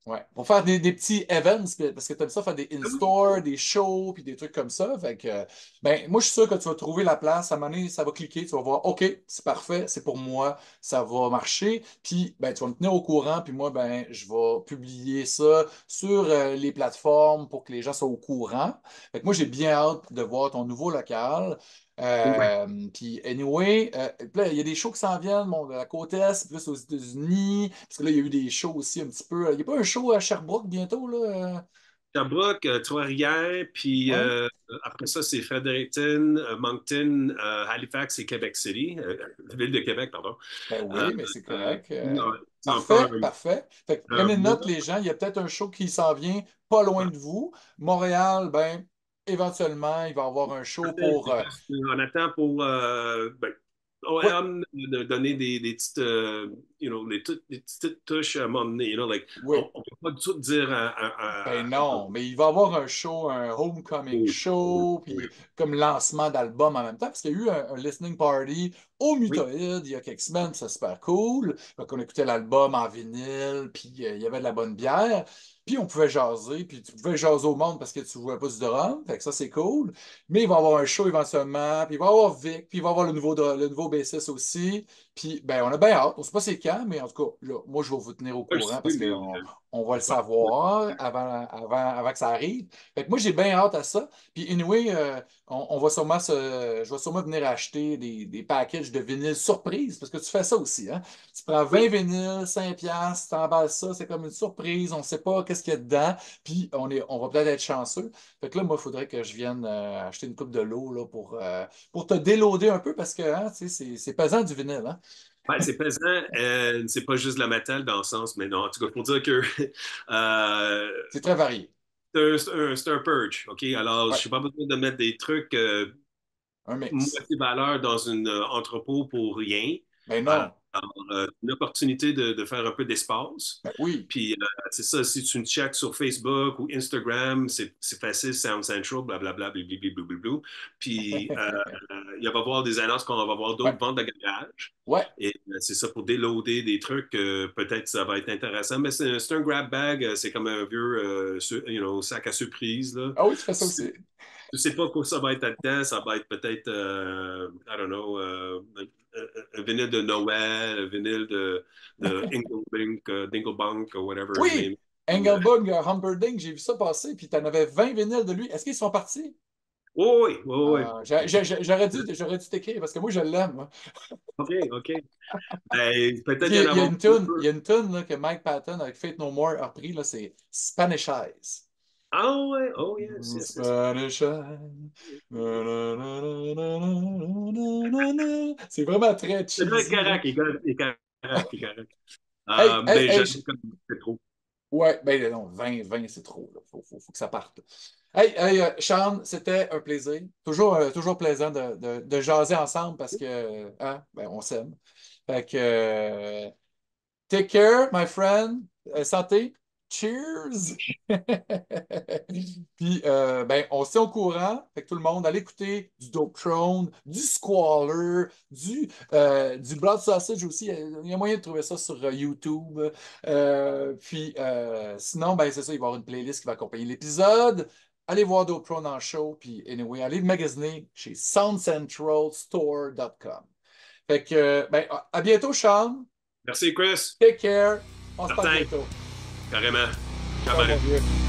Ouais. Pour faire des petits events, parce que tu aimes ça, faire des
Ah oui,
in-store, des shows, puis des trucs comme ça. Fait que, ben, moi, je suis sûr que tu vas trouver la place. À un moment donné, ça va cliquer. Tu vas voir, OK, c'est parfait, c'est pour moi, ça va marcher. Puis, ben, tu vas me tenir au courant. Puis moi, ben, je vais publier ça sur les plateformes pour que les gens soient au courant. Fait que moi, j'ai bien hâte de voir ton nouveau local.
ouais.
Puis, anyway, puis là, il y a des shows qui s'en viennent, bon, de la côte Est, plus aux États-Unis, parce que là, il y a eu des shows aussi un petit peu. Il n'y a pas un show à Sherbrooke bientôt, là?
Sherbrooke, Trois-Rivières, puis
Ouais?
après ça, c'est Fredericton, Moncton, Halifax et Québec City, ville de Québec, pardon.
Ben
Euh,
oui, mais c'est correct.
c'est encore
Parfait, parfait. Fait que
un
prenez
mois.
note, les gens, il y a peut-être un show qui s'en vient pas loin
Ouais.
de vous. Montréal, ben, éventuellement, il va y avoir un show pour.
On attend pour
Oui,
OM de donner des petites, des petites touches à un moment donné.
oui.
On peut pas du tout dire
Ben non, mais il va y avoir un show, un homecoming
oui, oui,
show,
oui,
puis comme lancement d'album en même temps, parce qu'il y a eu un listening party au
oui.
Mutoïde il y a quelques semaines, puis c'est super cool. Donc on écoutait l'album en vinyle, puis il y avait de la bonne bière, puis on pouvait jaser, puis tu pouvais jaser au monde parce que tu jouais pas du drum, fait que ça c'est cool. Mais il va y avoir un show éventuellement, puis il va y avoir Vic, puis il va y avoir le nouveau bassiste aussi, puis ben on a bien hâte, on sait pas c'est quand, mais en tout cas, là, moi je vais vous tenir au
Moi, je
courant
sais,
parce
mais
qu'on on va le
pas.
savoir avant que ça arrive. Fait que moi, j'ai bien hâte à ça. Puis, anyway, on va sûrement je vais sûrement venir acheter des packages de vinyle surprise, parce que tu fais ça aussi, hein? Tu prends 20
Oui,
vinyles, 5 piastres, tu emballes ça, c'est comme une surprise, on ne sait pas qu'est-ce qu'il y a dedans, puis on va peut-être être chanceux. Fait que là, moi, il faudrait que je vienne acheter une coupe de l'eau là, pour te déloader un peu, parce que hein, tu sais, c'est pesant du vinyle, hein?
ouais, c'est pesant. C'est pas juste la métal dans le sens, mais non, en tout cas, pour dire que euh,
C'est très varié.
c'est un purge, OK? Alors,
Ouais,
je n'ai pas besoin de mettre des trucs
un mix.
moitié valeur dans un entrepôt pour rien.
Ben
Alors,
non.
une opportunité de faire un peu d'espace.
Ben oui.
Puis, c'est ça, si tu me checkes sur Facebook ou Instagram, c'est facile, Sound Central, blablabla, blablabla. Puis, il va y avoir des annonces qu'on va avoir
Ouais,
d'autres ventes de garage.
ouais.
Et c'est ça pour déloader des trucs, peut-être ça va être intéressant. Mais c'est un grab bag, c'est comme un vieux sac à surprise, là.
Ah oui, tu fais ça aussi.
Je sais pas quoi ça va être là-dedans. Ça va être peut-être, I don't know, un vinyle de Noël, un vinyle de Dinglebink, Dinglebank, ou whatever his
Oui,
name.
Engelbug, Humperdinck, j'ai vu ça passer, puis tu en avais 20 vinyles de lui. Est-ce qu'ils sont partis?
Oui, oui, oui.
Ah, j'aurais dû t'écrire parce que moi, je l'aime, moi.
OK, OK. Ben,
Puis
peut-être y en avoir
il
d'autres.
y a une tune là, que Mike Patton avec Faith No More a repris, là, c'est Spanish Eyes.
Ah ouais, oh yes, yes, yes.
Spanish Eyes. Na, na, na, na, na, na, na, na, na. C'est vraiment très
C'est vrai,
cheesy, là.
correct, il est correct, il est correct.
Hey, hey,
Mais
hey,
j'aime comme c'est trop.
ouais, ben non, 20 c'est trop. Il faut que ça parte. Hey, hey, Sean, c'était un plaisir. Toujours plaisant de jaser ensemble parce que hein, ben, on s'aime. Fait que take care, my friend. Santé. Cheers! Puis ben, on se tient au courant. Fait que tout le monde, allez écouter du Dope Throne, du Squalor, du Blood Sausage aussi. Il y a moyen de trouver ça sur YouTube. Puis sinon, ben, c'est ça, il va y avoir une playlist qui va accompagner l'épisode. Allez voir Dope Throne en show. Puis anyway, allez le magasiner chez soundcentralstore.com. Fait que ben, à bientôt, Sean.
Merci, Chris.
Take care. On se parle
Certain,
bientôt.
carrément. Ciao,
Ciao, mon
Marie.
vieux.